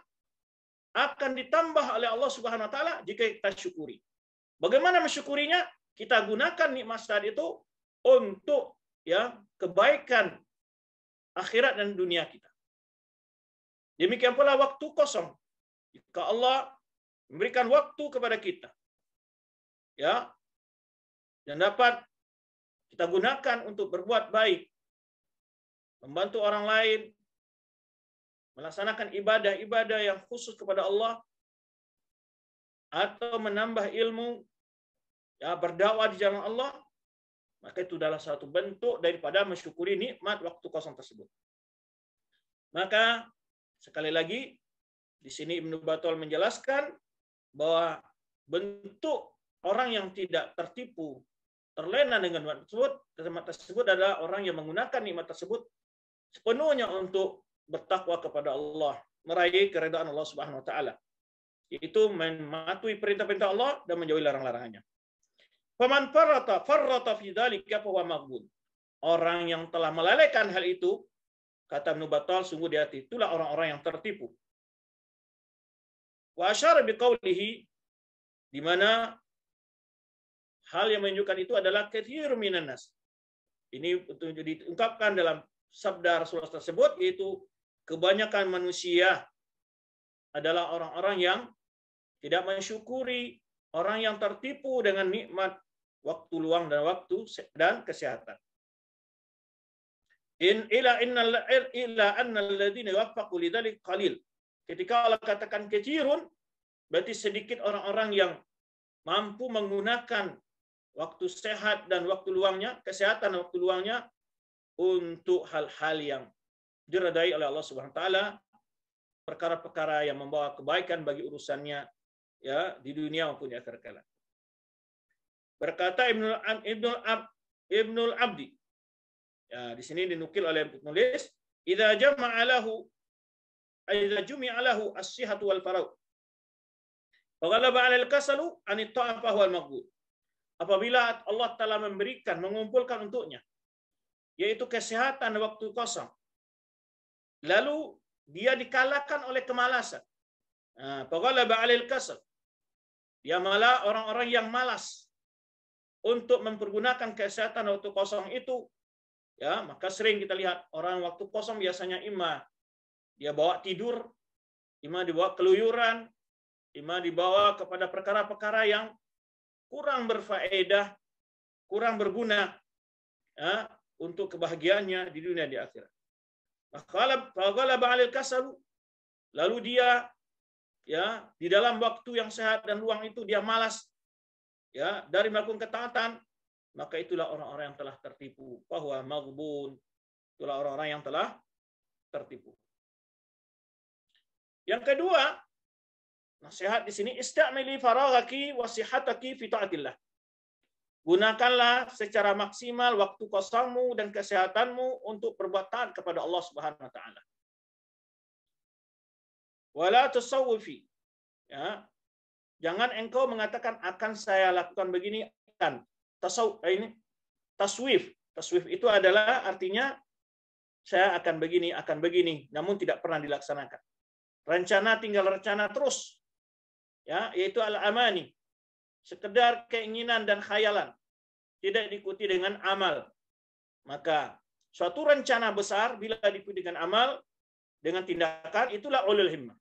akan ditambah oleh Allah Subhanahu wa taala jika kita syukuri. Bagaimana mensyukurinya? Kita gunakan nikmat sehat itu untuk ya kebaikan akhirat dan dunia kita. Demikian pula waktu kosong. Jika Allah memberikan waktu kepada kita, ya, dan dapat kita gunakan untuk berbuat baik, membantu orang lain, melaksanakan ibadah-ibadah yang khusus kepada Allah, atau menambah ilmu, ya, berdakwah di jalan Allah, maka itu adalah satu bentuk daripada mensyukuri nikmat waktu kosong tersebut. Maka sekali lagi di sini Ibnu Battal menjelaskan bahwa bentuk orang yang tidak tertipu, terlena dengan nikmat tersebut adalah orang yang menggunakan nikmat tersebut sepenuhnya untuk bertakwa kepada Allah, meraih keridhaan Allah Subhanahu wa taala. Yaitu mematuhi perintah-perintah Allah dan menjauhi larang-larangannya. Faman farrata fi dzalika fa huwa maghbun. Orang yang telah melalaikan hal itu, kata Ibnu Battal, sungguh dia itulah orang-orang yang tertipu. Wa asyara biqaulihi, di mana hal yang menunjukkan itu adalah katsirun minan nas. Ini diungkapkan dalam sabda Rasulullah tersebut, yaitu kebanyakan manusia adalah orang-orang yang tidak mensyukuri, orang yang tertipu dengan nikmat waktu luang dan waktu dan kesehatan. Illa anna alladziina yuwaffaqu lidzalik qalil. Ketika Allah katakan katsirun, berarti sedikit orang-orang yang mampu menggunakan waktu sehat dan waktu luangnya, kesehatan dan waktu luangnya untuk hal-hal yang diridai oleh Allah Subhanahu wa taala, perkara-perkara yang membawa kebaikan bagi urusannya ya di dunia maupun di akhirat kelak. Berkata Ibnul Abdi, ya di sini dinukil oleh penulis, idza jumi'a lahu as-sihhatu wal faragh wa ghalaba 'ala al-kasalu an at-ta'ah fa huwa al-maqbul. Apabila Allah Taala memberikan, mengumpulkan untuknya yaitu kesehatan waktu kosong, lalu dia dikalahkan oleh kemalasan. Fa ghalaba 'ala al-kasal. Dia malah orang-orang yang malas. untuk mempergunakan kesehatan waktu kosong itu, ya, maka sering kita lihat orang waktu kosong biasanya ima dia bawa tidur, ima dibawa keluyuran, ima dibawa kepada perkara-perkara yang kurang berfaedah, kurang berguna, ya, untuk kebahagiaannya di dunia di akhirat. Faghalaba 'alal kasal, lalu dia, ya, di dalam waktu yang sehat dan luang itu dia malas, ya, dari melakukan ketaatan, maka itulah orang-orang yang telah tertipu. Bahwa maghbun, itulah orang-orang yang telah tertipu. Yang kedua, nasihat di sini, istamili faraghaki wa sihataki fi taatillah. Gunakanlah secara maksimal waktu kosongmu dan kesehatanmu untuk berbuat taat kepada Allah Subhanahu wa taala. Wala tusawwifi. Ya. Jangan engkau mengatakan akan saya lakukan begini, akan taswif. Taswif itu adalah artinya saya akan begini, namun tidak pernah dilaksanakan. Rencana tinggal rencana terus. Ya, yaitu al-amani. Sekedar keinginan dan khayalan, tidak diikuti dengan amal. Maka suatu rencana besar bila diikuti dengan amal, dengan tindakan, itulah ulul himmah.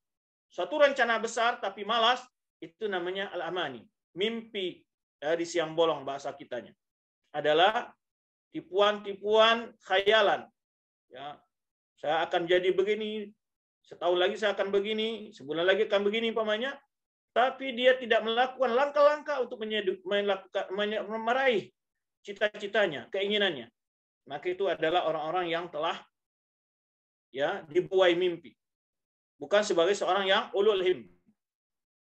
Suatu rencana besar tapi malas, itu namanya al-amani. Mimpi di siang bolong bahasa kitanya. Adalah tipuan-tipuan khayalan. Ya, saya akan jadi begini, setahun lagi saya akan begini, sebulan lagi akan begini umpamanya. Tapi dia tidak melakukan langkah-langkah untuk meraih cita-citanya, keinginannya. Maka itu adalah orang-orang yang telah, ya, dibuai mimpi. Bukan sebagai seorang yang ulul himmah.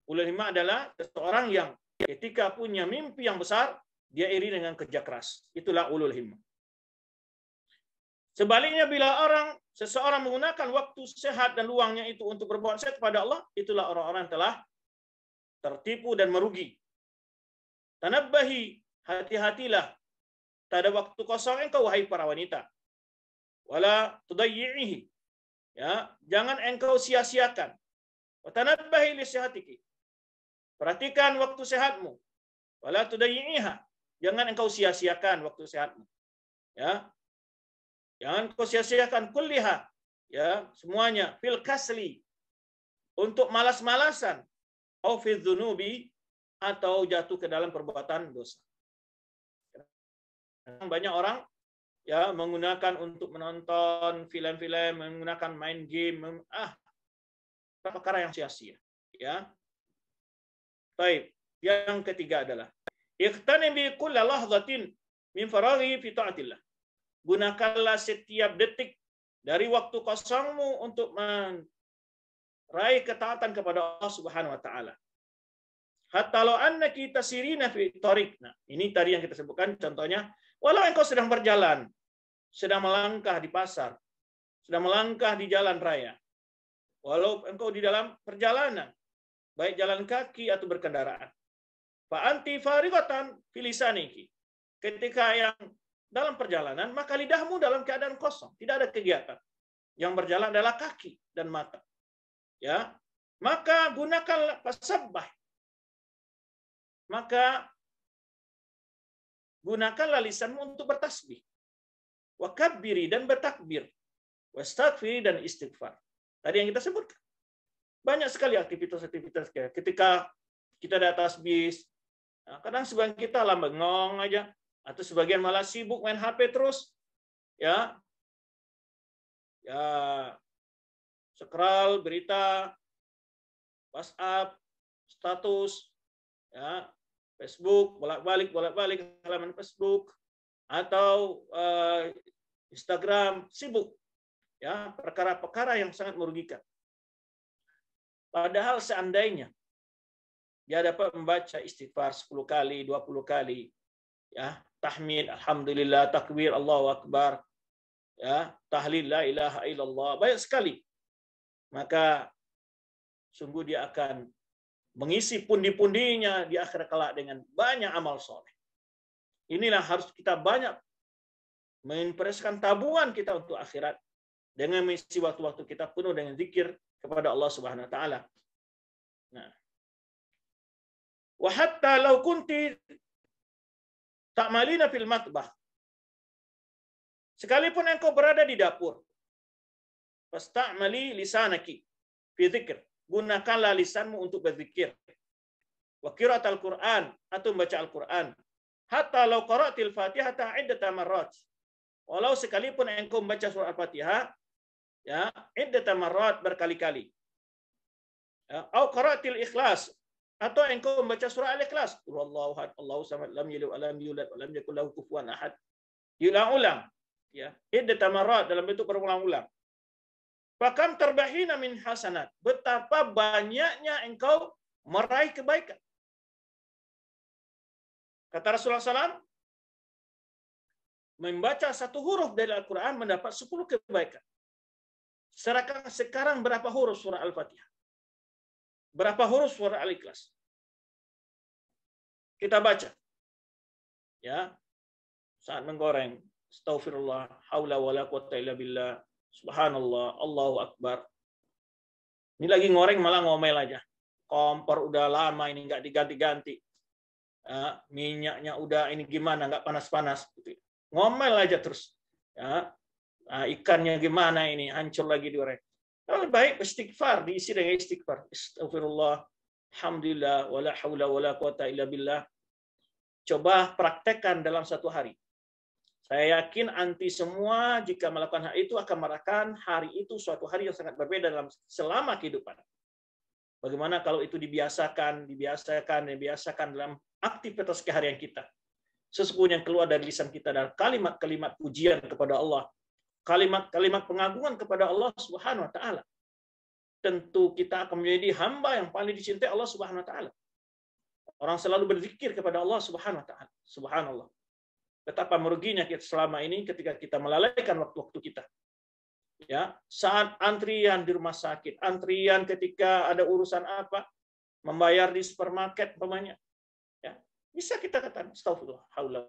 Ulul himmah adalah seseorang yang ketika punya mimpi yang besar, dia iri dengan kerja keras. Itulah ulul himmah. Sebaliknya bila seseorang menggunakan waktu sehat dan luangnya itu untuk berbuat sehat kepada Allah, itulah orang-orang yang telah tertipu dan merugi. Tanabbahi, hati-hatilah. Tak ada waktu kosong engkau, wahai para wanita. Wala tudayyi'ihi. Ya, jangan engkau sia-siakan. Wa tanabbahi li sihatiki. Perhatikan waktu sehatmu. Wala tudayyi'iha. Jangan engkau sia-siakan waktu sehatmu. Ya. Jangan engkau sia-siakan kulliha. Ya, semuanya fil kasli. Untuk malas-malasan. Au fi dzunubi, atau jatuh ke dalam perbuatan dosa. Banyak orang, ya, menggunakan untuk menonton film-film, menggunakan main game, perkara yang sia-sia. Ya. Baik. Yang ketiga adalah ightanim bi kulli lahzatin min faraghi fi taatillah. Gunakanlah setiap detik dari waktu kosongmu untuk meraih ketaatan kepada Allah Subhanahu wa taala. Hatta law annaki tasirina fi tariq. Nah, ini tadi yang kita sebutkan contohnya, walau engkau sedang berjalan, sedang melangkah di pasar, sedang melangkah di jalan raya. Walau engkau di dalam perjalanan, baik jalan kaki atau berkendaraan. Fa anti farighatan fi lisaniki. Ketika yang dalam perjalanan, maka lidahmu dalam keadaan kosong, tidak ada kegiatan. Yang berjalan adalah kaki dan mata. Ya, maka gunakanlah fasabbah. Maka gunakanlah lisanmu untuk bertasbih. Wa kabbiri, dan bertakbir. Wastaghfiri, dan istighfar. Tadi yang kita sebutkan. Banyak sekali aktivitas-aktivitas ketika kita di atas bis. Nah, kadang sebagian kita lah bengong aja, atau sebagian malah sibuk main HP terus. Ya. Ya, scroll berita, WhatsApp, status, ya, Facebook, bolak-balik halaman Facebook, atau Instagram, sibuk, ya, perkara-perkara yang sangat merugikan. Padahal seandainya dia dapat membaca istighfar 10 kali, 20 kali, ya, tahmid, alhamdulillah, takbir, Allahu akbar, ya, tahlil, la ilaha illallah, banyak sekali. Maka sungguh dia akan mengisi pundi-pundinya di akhirat kelak dengan banyak amal soleh. Inilah harus kita banyak menginvestasikan tabungan kita untuk akhirat dengan mengisi waktu-waktu kita penuh dengan zikir kepada Allah Subhanahu wa taala. Nah, wa hatta law kunti Ta'malina fil matbah. Sekalipun engkau berada di dapur, fasta'mali lisanaki fi dzikr. Gunakanlah lisanmu untuk berzikir. Wa qiraatul Qur'an, atau membaca Al-Qur'an. Hatta law qara'til Fatihata 'iddata marrat. Walau sekalipun engkau membaca surah Al-Fatihah, ya, 'iddata marrat, berkali-kali. Ya, au qara'til Ikhlas, atau engkau membaca surah Al-Ikhlas. Wallahu ahad, Allahu samad, lam yalid wa lam yulad wa lam yakul lahu kufuwan ahad. Diulang-ulang, ya, 'iddata marrat, dalam bentuk berulang-ulang. Fakam tarbahina min hasanat. Betapa banyaknya engkau meraih kebaikan. Kata Rasulullah SAW, membaca satu huruf dari Al-Quran mendapat 10 kebaikan. Sekarang berapa huruf surah Al-Fatihah? Berapa huruf surah Al-Ikhlas? Kita baca. Ya. Saat menggoreng, astaghfirullah, haula wala quwwata illa billah, subhanallah, Allahu akbar. Ini lagi ngoreng malah ngomel aja. Kompor udah lama ini nggak diganti-ganti. Minyaknya udah ini gimana, nggak panas-panas. Ngomel aja terus. Ya. Ikannya gimana ini, hancur lagi digoreng. Lebih baik istighfar, diisi dengan istighfar. Astagfirullah, alhamdulillah, wala haula wala quwata illa billah. Coba praktekkan dalam satu hari. Saya yakin anti semua jika melakukan hal itu akan merasakan hari itu suatu hari yang sangat berbeda selama kehidupan. Bagaimana kalau itu dibiasakan dalam aktivitas keharian kita. Sesungguhnya yang keluar dari lisan kita adalah kalimat-kalimat pujian kepada Allah. Kalimat-kalimat pengagungan kepada Allah Subhanahu wa taala. Tentu kita akan menjadi hamba yang paling dicintai Allah Subhanahu wa taala. Orang selalu berzikir kepada Allah Subhanahu wa taala. Subhanallah. Betapa meruginya kita selama ini ketika kita melalaikan waktu-waktu kita. Ya, saat antrian di rumah sakit, antrian ketika ada urusan apa, membayar di supermarket umpamanya. Ya, bisa kita katakan astagfirullah, haula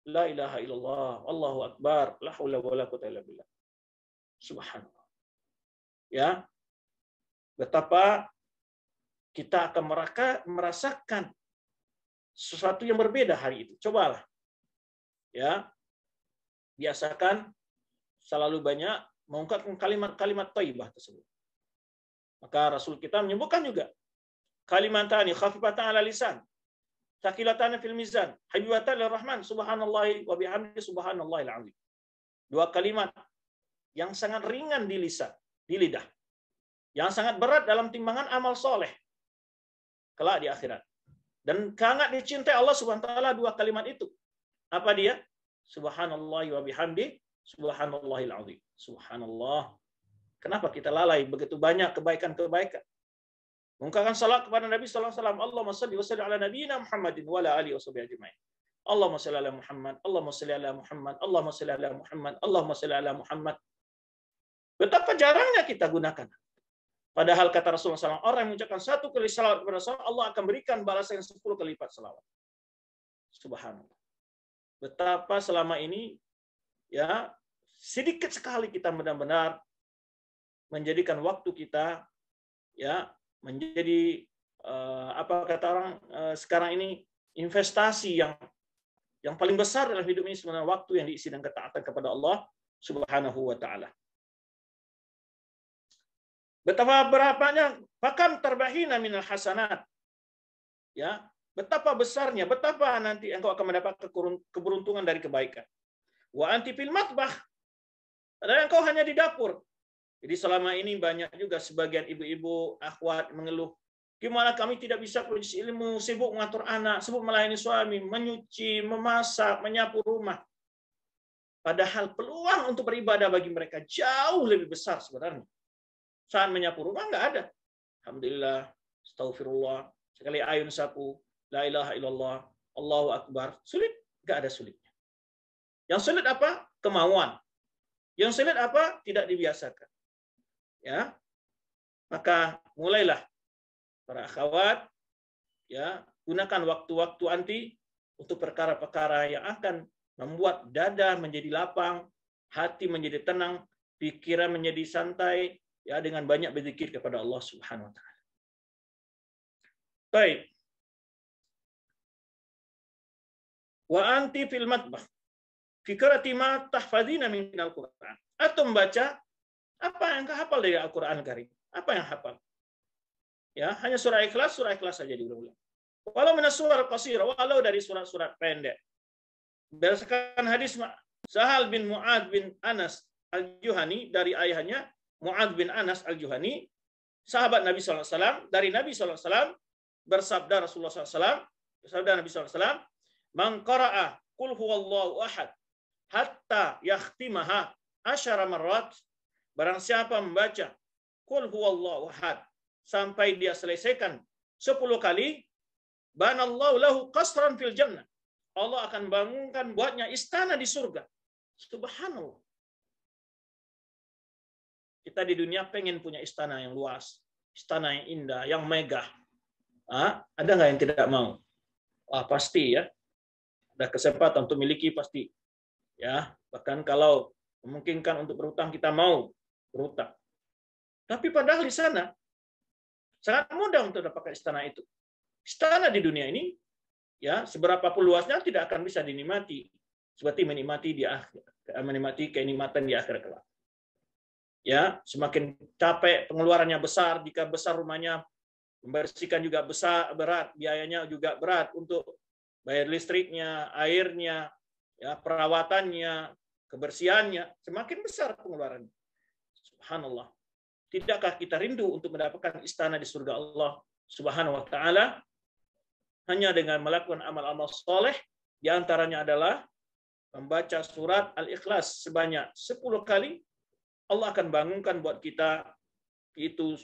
la ilaha illallah, Allahu akbar, la haula wala quwwata illa billah. Subhanallah. Ya. Betapa kita akan merasakan sesuatu yang berbeda hari itu. Cobalah. Ya. Biasakan selalu banyak mengungkapkan kalimat-kalimat thayyibah tersebut. Maka Rasul kita menyebutkan juga kalimatani khafifatan 'ala lisan, thaqilatani fil mizan, habibatan lirrahman, subhanallahi wa bihamdi subhanallahil azim. Dua kalimat yang sangat ringan di lisan, di lidah, yang sangat berat dalam timbangan amal soleh kelak di akhirat. Dan sangat dicintai Allah Subhanahu wa taala dua kalimat itu. Apa dia? Subhanallahi wa bihamdi subhanallahil azim. Subhanallah. Kenapa kita lalai begitu banyak kebaikan-kebaikan? Mengungkapkan salat kepada Nabi sallallahu alaihi wasallam. Allahumma shalli wa sallim ala nabiyyina Muhammadin wa ala alihi washabihi ajmain. Allahumma shalli ala Muhammad, Allahumma shalli ala Muhammad, Allahumma shalli ala Muhammad, Allahumma shalli ala Muhammad. Betapa jarangnya kita gunakan. Padahal kata Rasulullah SAW, orang yang mengucapkan satu kali salawat kepada Rasulullah, Allah akan berikan balasan yang 10 kali lipat salawat. Subhanallah. Betapa selama ini ya sedikit sekali kita benar-benar menjadikan waktu kita ya menjadi apa kata orang sekarang ini investasi yang paling besar dalam hidup ini sebenarnya waktu yang diisi dengan ketaatan kepada Allah Subhanahu wa taala. Betapa berapanya bahkan terbahina minal hasanat. Ya, betapa besarnya, betapa nanti engkau akan mendapat keberuntungan dari kebaikan. Wa anti fil matbah. Padahal engkau hanya di dapur. Jadi selama ini banyak juga sebagian ibu-ibu, akhwat mengeluh, gimana kami tidak bisa produksi ilmu, sibuk mengatur anak, sibuk melayani suami, menyuci, memasak, menyapu rumah. Padahal peluang untuk beribadah bagi mereka jauh lebih besar sebenarnya. Saat menyapu rumah nggak ada. Alhamdulillah, astaghfirullah, sekali ayun sapu, la ilaha illallah, Allahu akbar. Sulit? Nggak ada sulitnya. Yang sulit apa? Kemauan. Yang sulit apa? Tidak dibiasakan. Ya, maka mulailah para akhwat, ya, gunakan waktu-waktu anti untuk perkara-perkara yang akan membuat dada menjadi lapang, hati menjadi tenang, pikiran menjadi santai, ya, dengan banyak berzikir kepada Allah Subhanahu wa taala. Baik. wa anti fil matbah fikrati ma tahfadzina min al-Qur'an. Atau membaca apa yang kau hafal dari Al-Qur'an Karim? Apa yang hafal? Ya, hanya surah Ikhlas saja diulang-ulang. Walau minas surah qasira, walau dari surat-surat pendek. Berdasarkan hadis Sahal bin Mu'ad bin Anas Al-Juhani dari ayahnya Mu'ad bin Anas Al-Juhani, sahabat Nabi SAW, dari Nabi SAW, bersabda Rasulullah SAW, bersabda Nabi SAW, man qara'a qul huwallahu ahad hatta yakhtimaha asyara marrat, barang siapa membaca qul huwallahu ahad sampai dia selesaikan 10 kali, banallahu lahu qasran fil jannah, Allah akan bangunkan buatnya istana di surga. Subhanallah. Kita di dunia pengen punya istana yang luas, istana yang indah, yang megah. Ada nggak yang tidak mau? Pasti ya. Ada kesempatan untuk miliki pasti. Ya, bahkan kalau memungkinkan untuk berhutang, kita mau berhutang. Tapi padahal di sana sangat mudah untuk dapatkan istana itu. Istana di dunia ini, ya, seberapa pun luasnya tidak akan bisa dinikmati seperti menikmati kenikmatan di akhirat kelak. Ya, semakin capek, pengeluarannya besar, jika besar rumahnya, membersihkan juga berat, biayanya juga berat untuk bayar listriknya, airnya, ya, perawatannya, kebersihannya, semakin besar pengeluarannya. Subhanallah. Tidakkah kita rindu untuk mendapatkan istana di surga Allah Subhanahu wa taala hanya dengan melakukan amal-amal soleh, di antaranya adalah membaca surat Al-Ikhlas sebanyak 10 kali, Allah akan bangunkan buat kita itu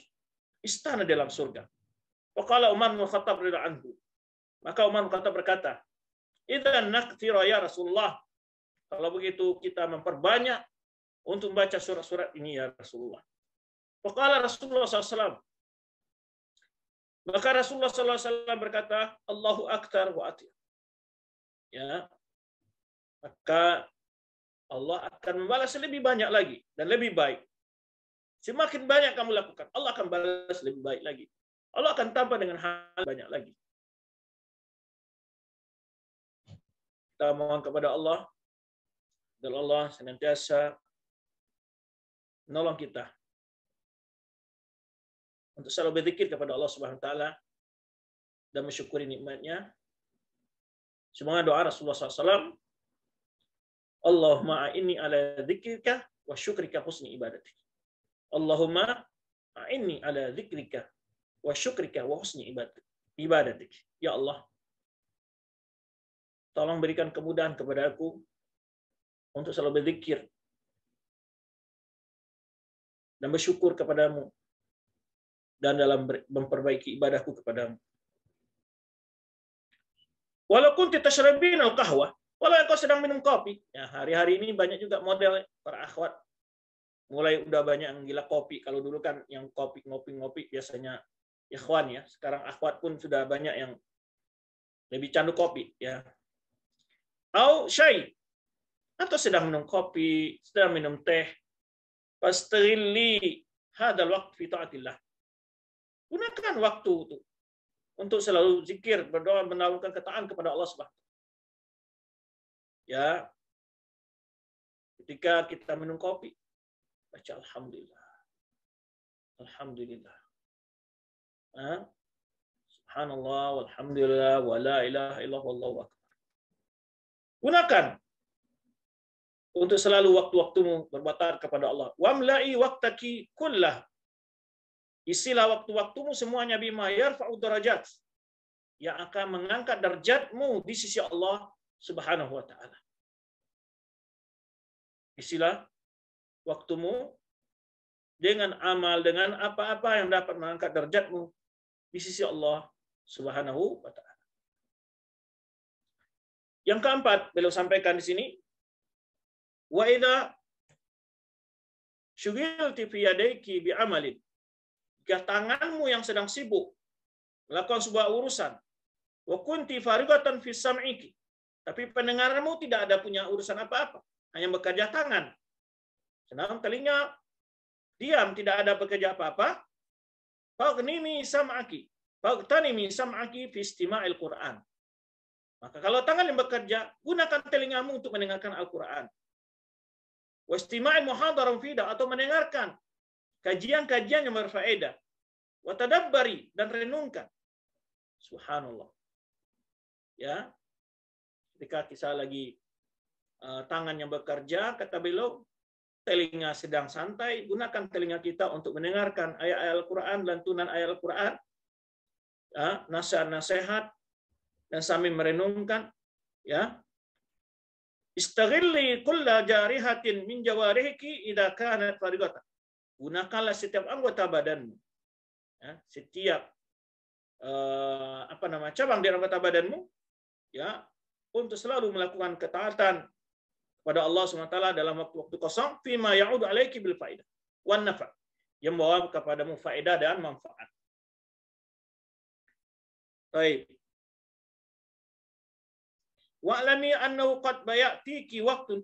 istana dalam surga. Waqala Umar bin Khattab radhiyallahu anhu. Maka Umar bin Khattab berkata, "Idzan nakthira ya Rasulullah." Kalau begitu kita memperbanyak untuk membaca surat-surat ini ya Rasulullah. Waqala Rasulullah SAW. Maka Rasulullah SAW berkata, Allahu akbar wa atir. Ya, maka Allah akan membalas lebih banyak lagi dan lebih baik. Semakin banyak kamu lakukan, Allah akan balas lebih baik lagi. Allah akan tambah dengan hal banyak lagi. Kita mohon kepada Allah, dan Allah senantiasa menolong kita untuk selalu berzikir kepada Allah Subhanahu wa taala dan mensyukuri nikmatnya. Semoga doa Rasulullah SAW, Allahumma a'inni ala dzikrika wa syukrika husni ibadatik. Allahumma a'inni ala dzikrika wa syukrika wa husni ibadatik. Ya Allah, tolong berikan kemudahan kepada aku untuk selalu berzikir dan bersyukur kepadamu dan dalam memperbaiki ibadahku kepadamu. Walau kunti tashrabin al-qahwa, walau engkau sedang minum kopi. Ya, hari-hari ini banyak juga model para akhwat mulai udah banyak yang gila kopi. Kalau dulu kan yang kopi ngopi biasanya ikhwan ya. Sekarang akhwat pun sudah banyak yang lebih candu kopi ya. Au syai, atau sedang minum kopi, sedang minum teh. Pastaghilli hadzal waqt fi taatillah. Gunakan waktu itu untuk selalu zikir, berdoa, menawarkan ketaatan kepada Allah Subhanahu. Ya, ketika kita minum kopi, baca alhamdulillah, alhamdulillah, subhanallah, walhamdulillah, wa la ilaha illallah, wallahu akbar. Gunakan untuk selalu waktu-waktumu berbatar kepada Allah. Wamla'i waqtaki kullah. Isilah waktu-waktumu semuanya bima yarfa'u darajat, yang akan mengangkat derajatmu di sisi Allah Subhanahu wa taala. Isilah waktumu dengan amal, dengan apa-apa yang dapat mengangkat derajatmu di sisi Allah Subhanahu wa taala. Yang keempat, beliau sampaikan di sini, wa idza syughilti fi yadayki bi amalin. Jika tanganmu yang sedang sibuk melakukan sebuah urusan, wa kunti farigatan fi sam'iki, tapi pendengarmu tidak ada punya urusan apa-apa, hanya bekerja tangan. Sedang telinga diam, tidak ada bekerja apa-apa. Faghnimi sam'aki fi istima'il Qur'an. Maka kalau tangan yang bekerja, gunakan telingamu untuk mendengarkan Al-Quran. Wastima'il muhadharah mufidah, atau mendengarkan kajian-kajian yang berfaedah. Watadabbari, dan renungkan. Subhanallah. Ya, ketika kita lagi tangan yang bekerja, kata beliau, telinga sedang santai, gunakan telinga kita untuk mendengarkan ayat-ayat Al-Quran, lantunan ayat Al-Quran, nasihat-nasihat, dan sambil merenungkan. Ya, istaghilli kulla jarihatin min jawarihiki idza kanat farigatan. Gunakanlah setiap anggota badanmu, ya, setiap cabang di anggota badanmu, ya, untuk selalu melakukan ketaatan kepada Allah SWT dalam waktu-waktu kosong, fima ya'udu alaiki bil faidah wan nafa', yang membawa kepadamu faedah dan manfaat. Baik. Wa'lami annahu qad bayatiki waqtun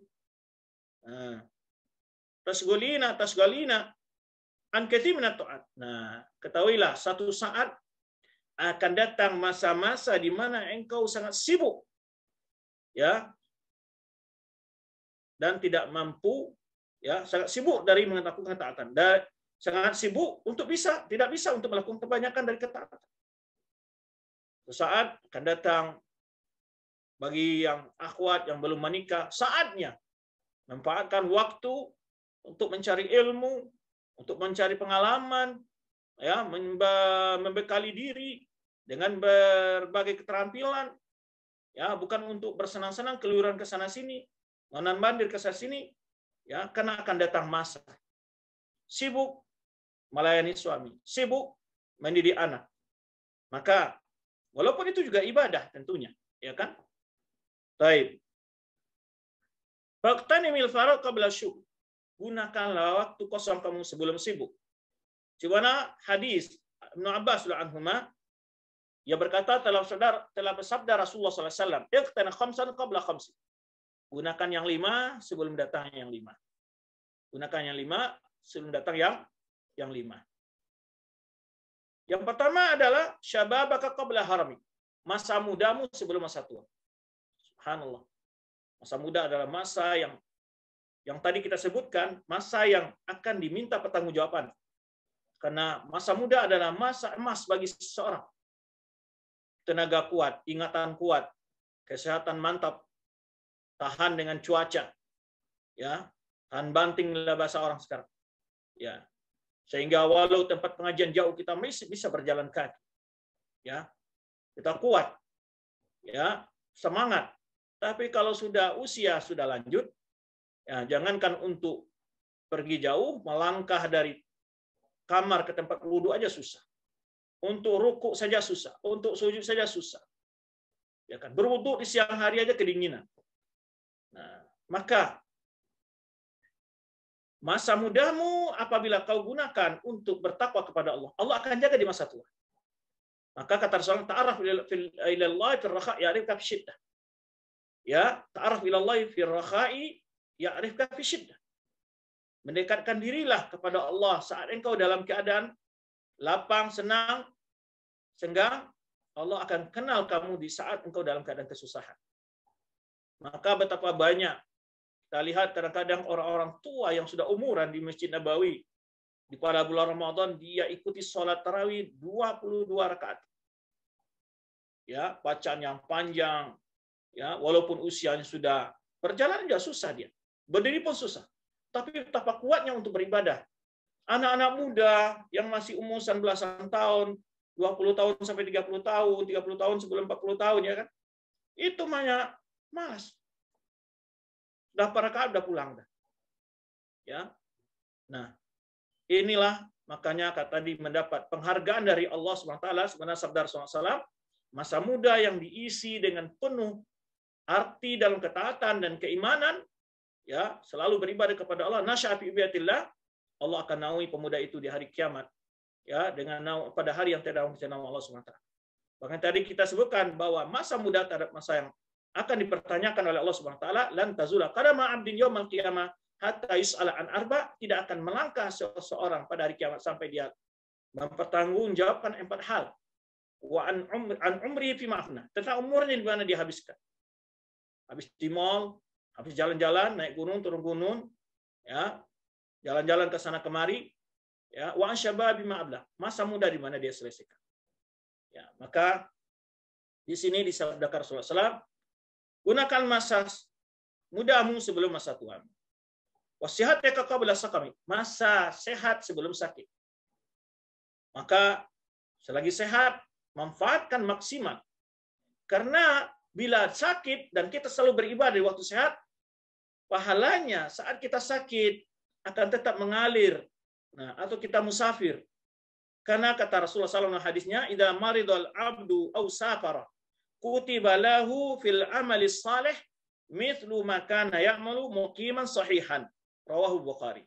tasghalina an katsir min at-ta'at. Nah, ketahuilah satu saat akan datang masa-masa di mana engkau sangat sibuk, ya, dan tidak mampu, ya, sangat sibuk dari melakukan ketaatan, dan sangat sibuk untuk tidak bisa untuk melakukan kebanyakan dari ketaatan. Saat akan datang bagi yang akhwat yang belum menikah, saatnya manfaatkan waktu untuk mencari ilmu, untuk mencari pengalaman, ya, membekali diri dengan berbagai keterampilan, ya, bukan untuk bersenang-senang keluyuran ke sana sini, mondar-mandir ke sana sini, ya, karena akan datang masa sibuk melayani suami, sibuk mendidik anak. Maka walaupun itu juga ibadah tentunya, ya kan? Baik. Faqtanimil faragh qabla syughl. Gunakanlah waktu kosong kamu sebelum sibuk. Di mana hadis Ibnu Abbas anhuma, ia berkata telah bersabda Rasulullah SAW, iqtana khamsan qabla khamsin. Gunakan yang 5 sebelum datang yang 5. Gunakan yang 5 sebelum datang yang 5. Yang pertama adalah syababaka qabla harami. Masa mudamu sebelum masa tua. Subhanallah. Masa muda adalah masa yang tadi kita sebutkan, masa yang akan diminta pertanggungjawaban. Karena masa muda adalah masa emas bagi seseorang. Tenaga kuat, ingatan kuat, kesehatan mantap, tahan dengan cuaca, ya, tahan banting lah bahasa orang sekarang, ya, sehingga walau tempat pengajian jauh kita masih bisa berjalan kaki, ya, kita kuat, ya, semangat. Tapi kalau sudah usia sudah lanjut, ya, jangankan untuk pergi jauh, melangkah dari kamar ke tempat wudhu aja susah. Untuk rukuk saja susah, untuk sujud saja susah. Ya kan, berwudhu di siang hari aja kedinginan. Nah, maka masa mudamu apabila kau gunakan untuk bertakwa kepada Allah, Allah akan jaga di masa tua. Maka kata Rasulullah, ta'arraf ila Allah fi ar-rakha' ya'rifka fi syiddah. Ya, ta'arraf ila Allah fi ar-rakha'i ya'rifka fi syiddah. Mendekatkan dirilah kepada Allah saat engkau dalam keadaan lapang, senang, senggang, Allah akan kenal kamu di saat engkau dalam keadaan kesusahan. Maka betapa banyak kita lihat kadang-kadang orang-orang tua yang sudah umuran di Masjid Nabawi di pada bulan Ramadan, dia ikuti sholat tarawih 22 rakaat. Ya, bacaan yang panjang, ya, walaupun usianya sudah berjalan juga susah dia. Berdiri pun susah. Tapi betapa kuatnya untuk beribadah. Anak-anak muda yang masih umur belasan tahun, 20 tahun sampai 30 tahun, 30 tahun sebelum 40 tahun, ya kan? Itu banyak malas. Udah para rakaat udah pulang dah. Ya. Nah, inilah makanya kata tadi mendapat penghargaan dari Allah SWT, sebenarnya sabda Rasulullah SAW, masa muda yang diisi dengan penuh arti dalam ketaatan dan keimanan, ya, selalu beribadah kepada Allah, nasya'a fi ibadatillah, Allah akan naungi pemuda itu di hari kiamat, ya, dengan pada hari yang tidak ada Allah SWT. Bahkan tadi kita sebutkan bahwa masa muda terhadap masa yang akan dipertanyakan oleh Allah SWT, lan tazula qadama 'abdin yaumal qiyamah hatta yus'ala an arba, tidak akan melangkah seseorang pada hari kiamat sampai dia mempertanggungjawabkan 4 hal. wa an umri fi ma'afna, tentang umurnya di mana dia habiskan. Habis di mall, habis jalan-jalan, naik gunung, turun gunung, ya, jalan-jalan ke sana kemari, ya, wa an syababi ma'abla, masa muda di mana dia selesaikan. Ya, maka di sini disabdakan Rasulullah SAW, gunakan masa mudamu sebelum masa tuamu. Wasihataka qabla saqami, masa sehat sebelum sakit. Maka selagi sehat, manfaatkan maksimal. Karena bila sakit dan kita selalu beribadah di waktu sehat, pahalanya saat kita sakit akan tetap mengalir. Nah, atau kita musafir. Karena kata Rasulullah SAW hadisnya, idza maridal abdu aw safara kutiba lahu fil amali salih mithlu ma kana ya'malu muqiman sahihan. Rawahu Bukhari.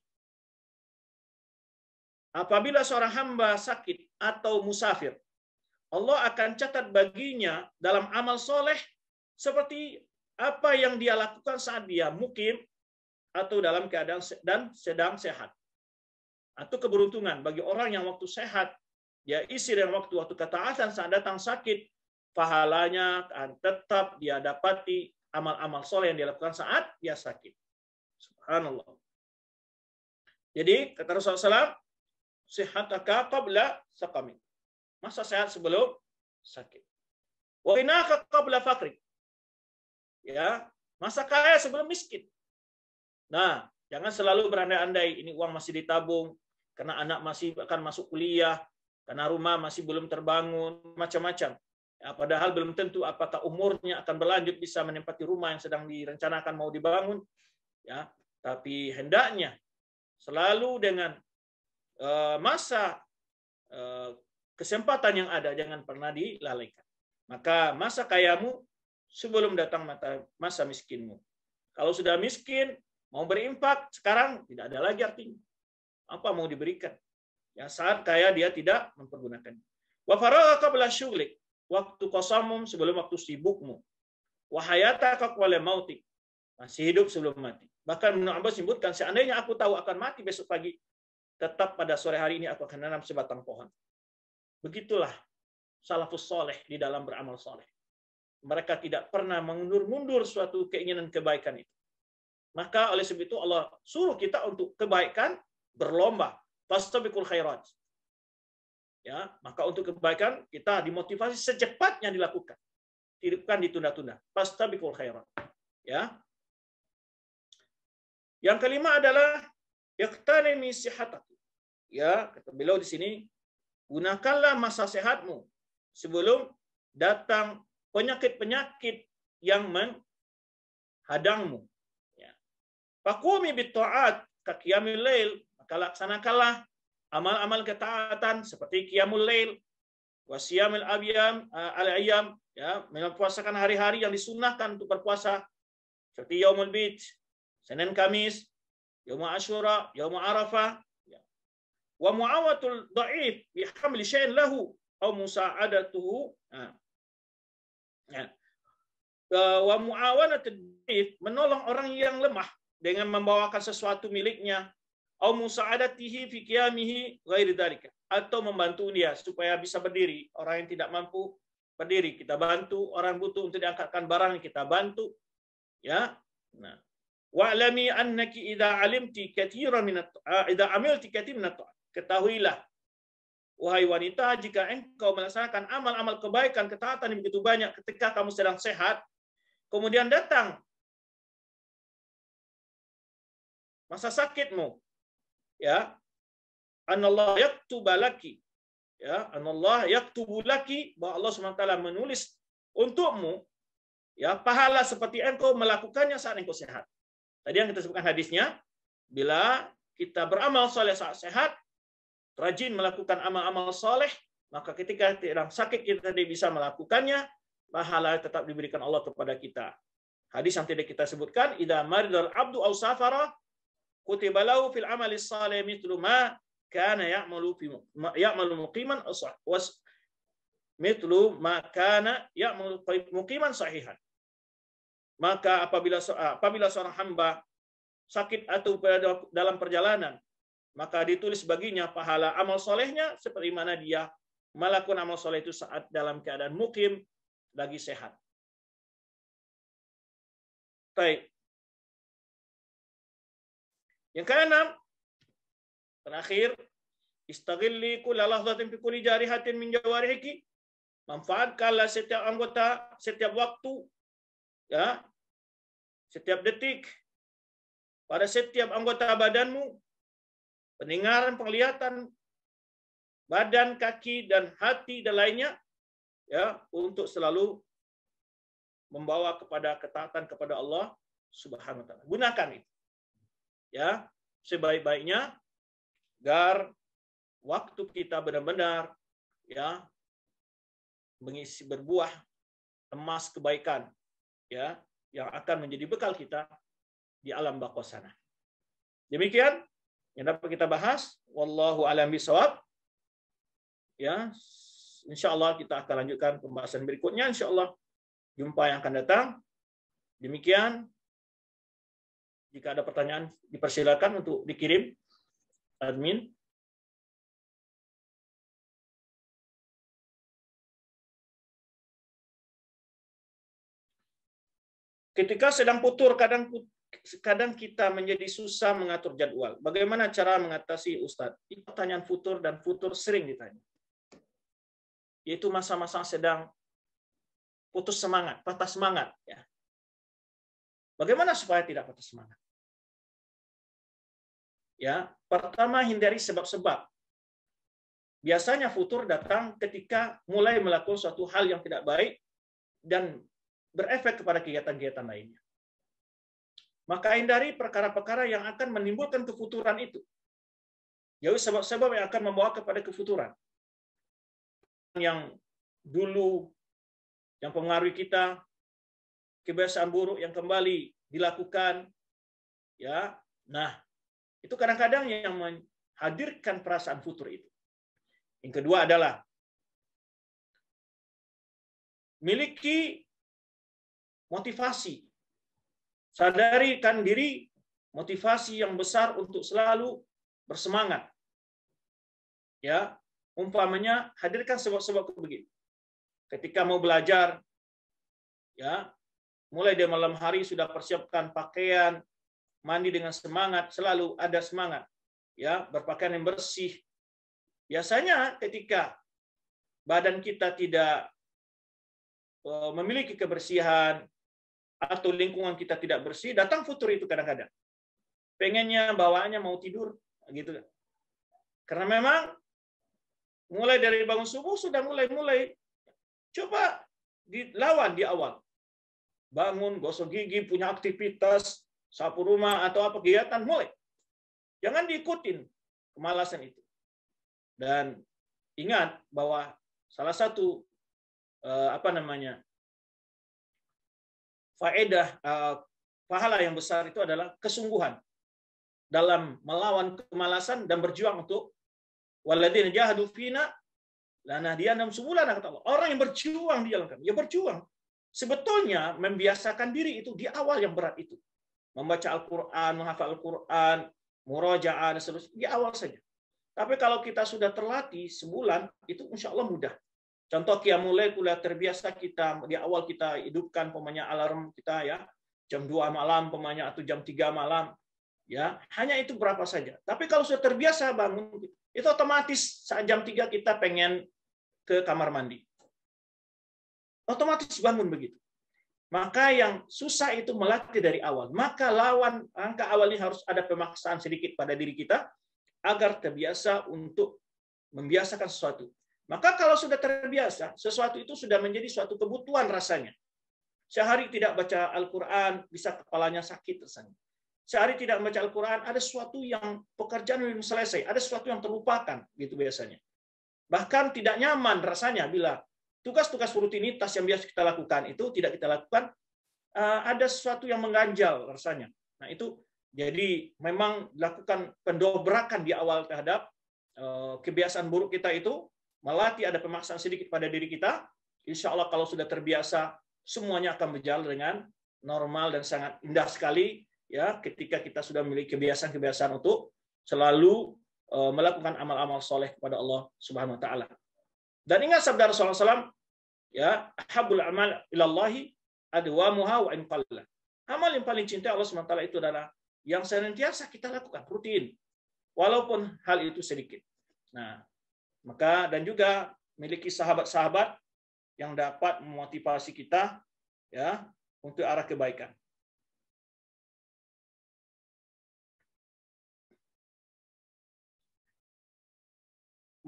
Apabila seorang hamba sakit atau musafir, Allah akan catat baginya dalam amal soleh seperti apa yang dia lakukan saat dia mukim atau dalam keadaan dan sedang sehat. Atau keberuntungan bagi orang yang waktu sehat, dia isi dengan waktu ketaatan, saat datang sakit, pahalanya akan tetap dia dapati amal-amal soleh yang dia lakukan saat dia sakit. Subhanallah. Jadi, kata Rasulullah SAW, sihataka qabla saqami. Masa sehat sebelum sakit. Wa ghinaka qabla faqri. Ya, masa kaya sebelum miskin. Nah, jangan selalu berandai-andai ini uang masih ditabung karena anak masih akan masuk kuliah, karena rumah masih belum terbangun, macam-macam. Ya, padahal belum tentu apakah umurnya akan berlanjut bisa menempati rumah yang sedang direncanakan mau dibangun. Ya, tapi hendaknya selalu dengan masa kesempatan yang ada jangan pernah dilalaikan. Maka masa kayamu sebelum datang masa miskinmu. Kalau sudah miskin, mau berinfak, sekarang tidak ada lagi artinya. Apa mau diberikan? Ya, saat kaya dia tidak mempergunakannya. Wa faragha qabla syughlik, waktu kosongmu sebelum waktu sibukmu. Wa hayataka qabla mautik, masih hidup sebelum mati. Bahkan Ibnu Abbas menyebutkan, seandainya aku tahu akan mati besok pagi, tetap pada sore hari ini aku akan menanam sebatang pohon. Begitulah salafus soleh di dalam beramal soleh. Mereka tidak pernah mengundur-mundur suatu keinginan kebaikan itu. Maka oleh sebab itu Allah suruh kita untuk kebaikan berlomba. Fastabiqul khairat. Ya, maka untuk kebaikan kita dimotivasi secepatnya dilakukan. Tidak ditunda-tunda. Fastabiqul khairat. Ya. Yang kelima adalah yaqtanimi sihatak. Ya, kata beliau di sini, gunakanlah masa sehatmu sebelum datang penyakit-penyakit yang menghadangmu. Ya. Faqumi bit-ta'at ka qiyamil lail, maka laksanakanlah amal-amal ketaatan seperti qiyamul lail, wa siyamil al-ayyam, ya, mempuasakan hari-hari yang disunnahkan untuk berpuasa seperti yaumul bid, Senin Kamis, yaum Asyura, yaum Arafah, ya. Wa muawatul dha'if bi hamli syai'in lahu aw musa'adatuhu. Ya. Wa muawanatul dha'if, menolong orang yang lemah dengan membawakan sesuatu miliknya, aw musa'adatihi fi qiyamihi ghairi dzalika, atau membantu dia supaya bisa berdiri. Orang yang tidak mampu berdiri kita bantu, orang butuh untuk diangkatkan barang kita bantu. Ya. Nah, wa'lami annaki idza alimti katsiran min idza amilti katsiran min at-ta'at. Ketahuilah wahai wanita, jika engkau melaksanakan amal-amal kebaikan, ketaatan yang begitu banyak ketika kamu sedang sehat, kemudian datang masa sakitmu, ya, anallah yaktubu laki, ya, anallah yaktubu laki, bahwa Allah SWT menulis untukmu, ya, pahala seperti engkau melakukannya saat engkau sehat. Tadi yang kita sebutkan hadisnya, bila kita beramal soleh saat sehat, rajin melakukan amal-amal soleh, maka ketika sedang sakit kita tidak bisa melakukannya, pahala tetap diberikan Allah kepada kita. Hadis yang tidak kita sebutkan, idza maridal abdu aw safara kutiba lahu fil amali salih mithlu ma kana ya'malu muqiman was mithlu ma kana ya'malu muqiman sahihan. Maka apabila seorang hamba sakit atau dalam perjalanan, maka ditulis baginya pahala amal solehnya seperti mana dia melakukan amal soleh itu saat dalam keadaan mukim, lagi sehat. Baik. Yang keenam, terakhir, istaghilli kulla lahzatin fi kulli jarihatin min jawarihiki. Manfaatkanlah setiap anggota, setiap waktu, ya, setiap detik, pada setiap anggota badanmu, pendengaran, penglihatan, badan, kaki, dan hati, dan lainnya, ya, untuk selalu membawa kepada ketaatan kepada Allah Subhanahu wa taala. Gunakan itu. Ya, sebaik-baiknya agar waktu kita benar-benar ya mengisi berbuah emas kebaikan ya yang akan menjadi bekal kita di alam baqo sana. Demikian yang dapat kita bahas. Wallahu a'lam bishawab. Ya, insyaallah kita akan lanjutkan pembahasan berikutnya insyaallah jumpa yang akan datang. Demikian. Jika ada pertanyaan, dipersilakan untuk dikirim, admin. Ketika sedang putur, kadang kita menjadi susah mengatur jadwal. Bagaimana cara mengatasi Ustadz? Itu pertanyaan futur dan futur sering ditanya. Yaitu masa-masa sedang putus semangat, patah semangat. Ya. Bagaimana supaya tidak patah semangat? Ya, pertama hindari sebab-sebab. Biasanya futur datang ketika mulai melakukan suatu hal yang tidak baik dan berefek kepada kegiatan-kegiatan lainnya. Maka hindari perkara-perkara yang akan menimbulkan kefuturan itu. Jauhi sebab-sebab yang akan membawa kepada kefuturan. Yang dulu yang mempengaruhi kita, kebiasaan buruk yang kembali dilakukan, ya. Nah, itu kadang-kadang yang menghadirkan perasaan futur itu. Yang kedua adalah miliki motivasi. Sadarikan diri motivasi yang besar untuk selalu bersemangat. Ya, umpamanya hadirkan sebab-sebab begini. Ketika mau belajar, ya, mulai dari malam hari sudah persiapkan pakaian, mandi dengan semangat, selalu ada semangat. Ya, berpakaian yang bersih. Biasanya ketika badan kita tidak memiliki kebersihan atau lingkungan kita tidak bersih, datang futur itu kadang-kadang. Pengennya, bawaannya mau tidur, gitu. Karena memang mulai dari bangun subuh sudah mulai. Coba dilawan di awal. Bangun, gosok gigi, punya aktivitas, sapu rumah atau apa kegiatan, mulai. Jangan diikutin kemalasan itu. Dan ingat bahwa salah satu faedah pahala yang besar itu adalah kesungguhan dalam melawan kemalasan dan berjuang untuk walladzina jahadu fina lanahdiyanahum subulana, kata Allah. Orang yang berjuang di jalan kami, ya berjuang. Sebetulnya membiasakan diri itu di awal yang berat itu. Membaca Al-Quran, menghafal Al-Quran, murajaah dan seterusnya di awal saja. Tapi kalau kita sudah terlatih sebulan, itu insya Allah mudah. Contoh qiyamul lail kuliah terbiasa kita di awal kita hidupkan pemanya alarm kita ya jam 2 malam pemanya atau jam 3 malam ya hanya itu berapa saja. Tapi kalau sudah terbiasa bangun itu otomatis saat jam 3 kita pengen ke kamar mandi. Otomatis bangun begitu. Maka yang susah itu melatih dari awal. Maka lawan angka awal ini harus ada pemaksaan sedikit pada diri kita agar terbiasa untuk membiasakan sesuatu. Maka kalau sudah terbiasa, sesuatu itu sudah menjadi suatu kebutuhan rasanya. Sehari tidak baca Al-Quran, bisa kepalanya sakit rasanya. Sehari tidak membaca Al-Quran, ada sesuatu yang pekerjaan belum selesai, ada sesuatu yang terlupakan, gitu biasanya. Bahkan tidak nyaman rasanya bila tugas-tugas rutinitas yang biasa kita lakukan itu tidak kita lakukan, ada sesuatu yang mengganjal rasanya. Nah itu jadi memang lakukan pendobrakan di awal terhadap kebiasaan buruk kita itu, melatih ada pemaksaan sedikit pada diri kita. Insya Allah kalau sudah terbiasa, semuanya akan berjalan dengan normal dan sangat indah sekali. Ya, ketika kita sudah memiliki kebiasaan-kebiasaan untuk selalu melakukan amal-amal soleh kepada Allah Subhanahu Wa Taala. Dan ingat sabda Rasulullah SAW, ya, ahabul amal ilallahi adwamuha wa in qalla. Amal yang paling cinta Allah SWT itu adalah yang senantiasa kita lakukan rutin, walaupun hal itu sedikit. Nah, maka dan juga miliki sahabat-sahabat yang dapat memotivasi kita, ya, untuk arah kebaikan.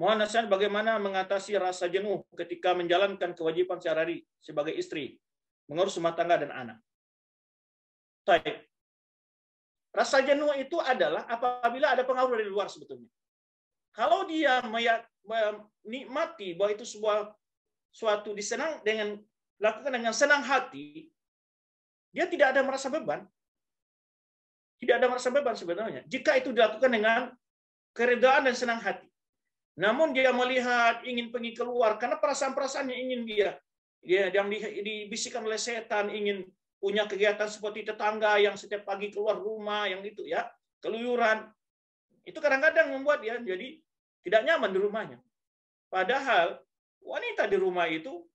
Mohon nasihat bagaimana mengatasi rasa jenuh ketika menjalankan kewajiban sehari-hari sebagai istri, mengurus rumah tangga dan anak. Baik. Rasa jenuh itu adalah apabila ada pengaruh dari luar sebetulnya. Kalau dia menikmati bahwa itu suatu disenang dengan lakukan dengan senang hati, dia tidak ada merasa beban. Tidak ada merasa beban sebenarnya. Jika itu dilakukan dengan keredaan dan senang hati. Namun dia melihat ingin pergi keluar karena perasaan-perasaannya ingin dia yang dibisikkan oleh setan, ingin punya kegiatan seperti tetangga yang setiap pagi keluar rumah, yang itu ya, keluyuran. Itu kadang-kadang membuat dia jadi tidak nyaman di rumahnya. Padahal wanita di rumah itu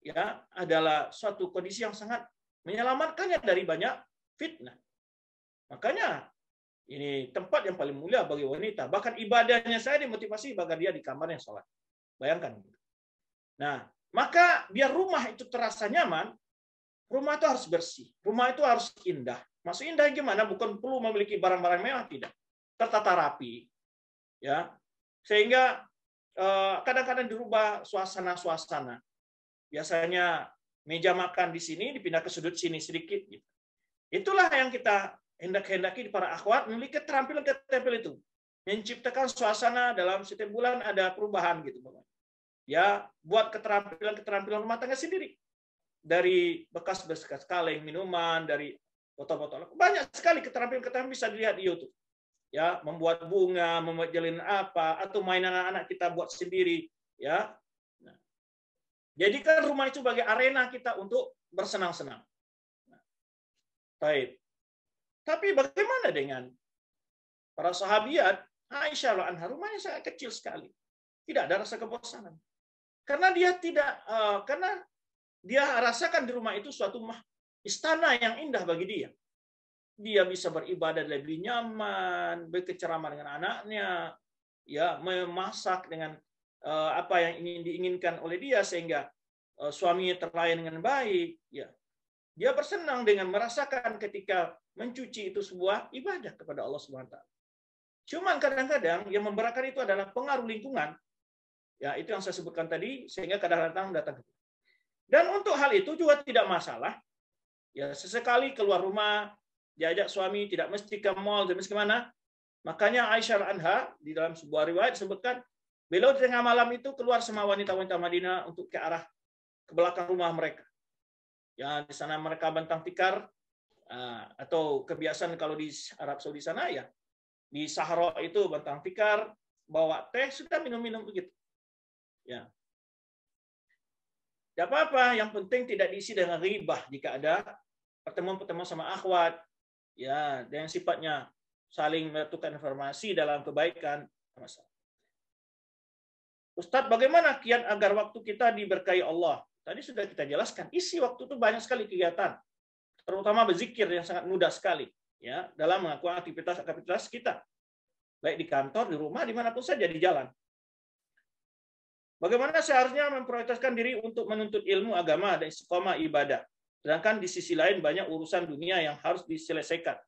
ya adalah suatu kondisi yang sangat menyelamatkannya dari banyak fitnah. Makanya ini tempat yang paling mulia bagi wanita. Bahkan ibadahnya saya dimotivasi bahkan dia di kamarnya sholat. Bayangkan. Nah, maka biar rumah itu terasa nyaman, rumah itu harus bersih. Rumah itu harus indah. Maksud indah gimana? Bukan perlu memiliki barang-barang mewah, tidak. Tertata rapi. Ya. Sehingga kadang-kadang dirubah suasana-suasana. Biasanya meja makan di sini dipindah ke sudut sini sedikit. Gitu. Itulah yang kita hendak-hendaki para akhwat memiliki keterampilan itu, menciptakan suasana dalam setiap bulan ada perubahan gitu, ya, buat keterampilan rumah tangga sendiri, dari bekas-bekas kaleng minuman, dari botol-botol, banyak sekali keterampilan bisa dilihat di YouTube, ya, membuat bunga, membuat jalinan apa, atau mainan anak-anak kita buat sendiri, ya. Nah, jadikan rumah itu sebagai arena kita untuk bersenang-senang. Baik. Tapi bagaimana dengan para sahabiat? Aisyah anha rumahnya sangat kecil sekali, tidak ada rasa kebosanan, karena dia rasakan di rumah itu suatu istana yang indah bagi dia. Dia bisa beribadah lebih nyaman, bercengkrama dengan anaknya, ya, memasak dengan apa yang ingin diinginkan oleh dia sehingga suaminya terlayani dengan baik. Ya, dia bersenang dengan merasakan ketika mencuci itu sebuah ibadah kepada Allah SWT. Cuman kadang-kadang yang memberatkan itu adalah pengaruh lingkungan. Ya, itu yang saya sebutkan tadi, sehingga kadang-kadang datang. Dan untuk hal itu juga tidak masalah. Ya, sesekali keluar rumah, diajak suami, tidak mesti ke mall, tidak mesti kemana. Makanya Aisyah anha di dalam sebuah riwayat disebutkan, beliau di tengah malam itu keluar sama wanita-wanita Madinah untuk ke belakang rumah mereka. Ya, di sana mereka bentang tikar, atau kebiasaan kalau di Arab Saudi sana ya, di Sahara itu bentang tikar, bawa teh, sudah minum-minum begitu. Ya. Tidak apa-apa, yang penting tidak diisi dengan ribah jika ada pertemuan-pertemuan sama akhwat, ya, dengan sifatnya saling bertukar informasi dalam kebaikan. Ustadz, bagaimana kiat agar waktu kita diberkahi Allah? Tadi sudah kita jelaskan, isi waktu itu banyak sekali kegiatan, terutama berzikir yang sangat mudah sekali, ya, dalam melakukan aktivitas kita, baik di kantor, di rumah, dimanapun saja di jalan. Bagaimana seharusnya memprioritaskan diri untuk menuntut ilmu agama dan istiqomah ibadah, sedangkan di sisi lain banyak urusan dunia yang harus diselesaikan.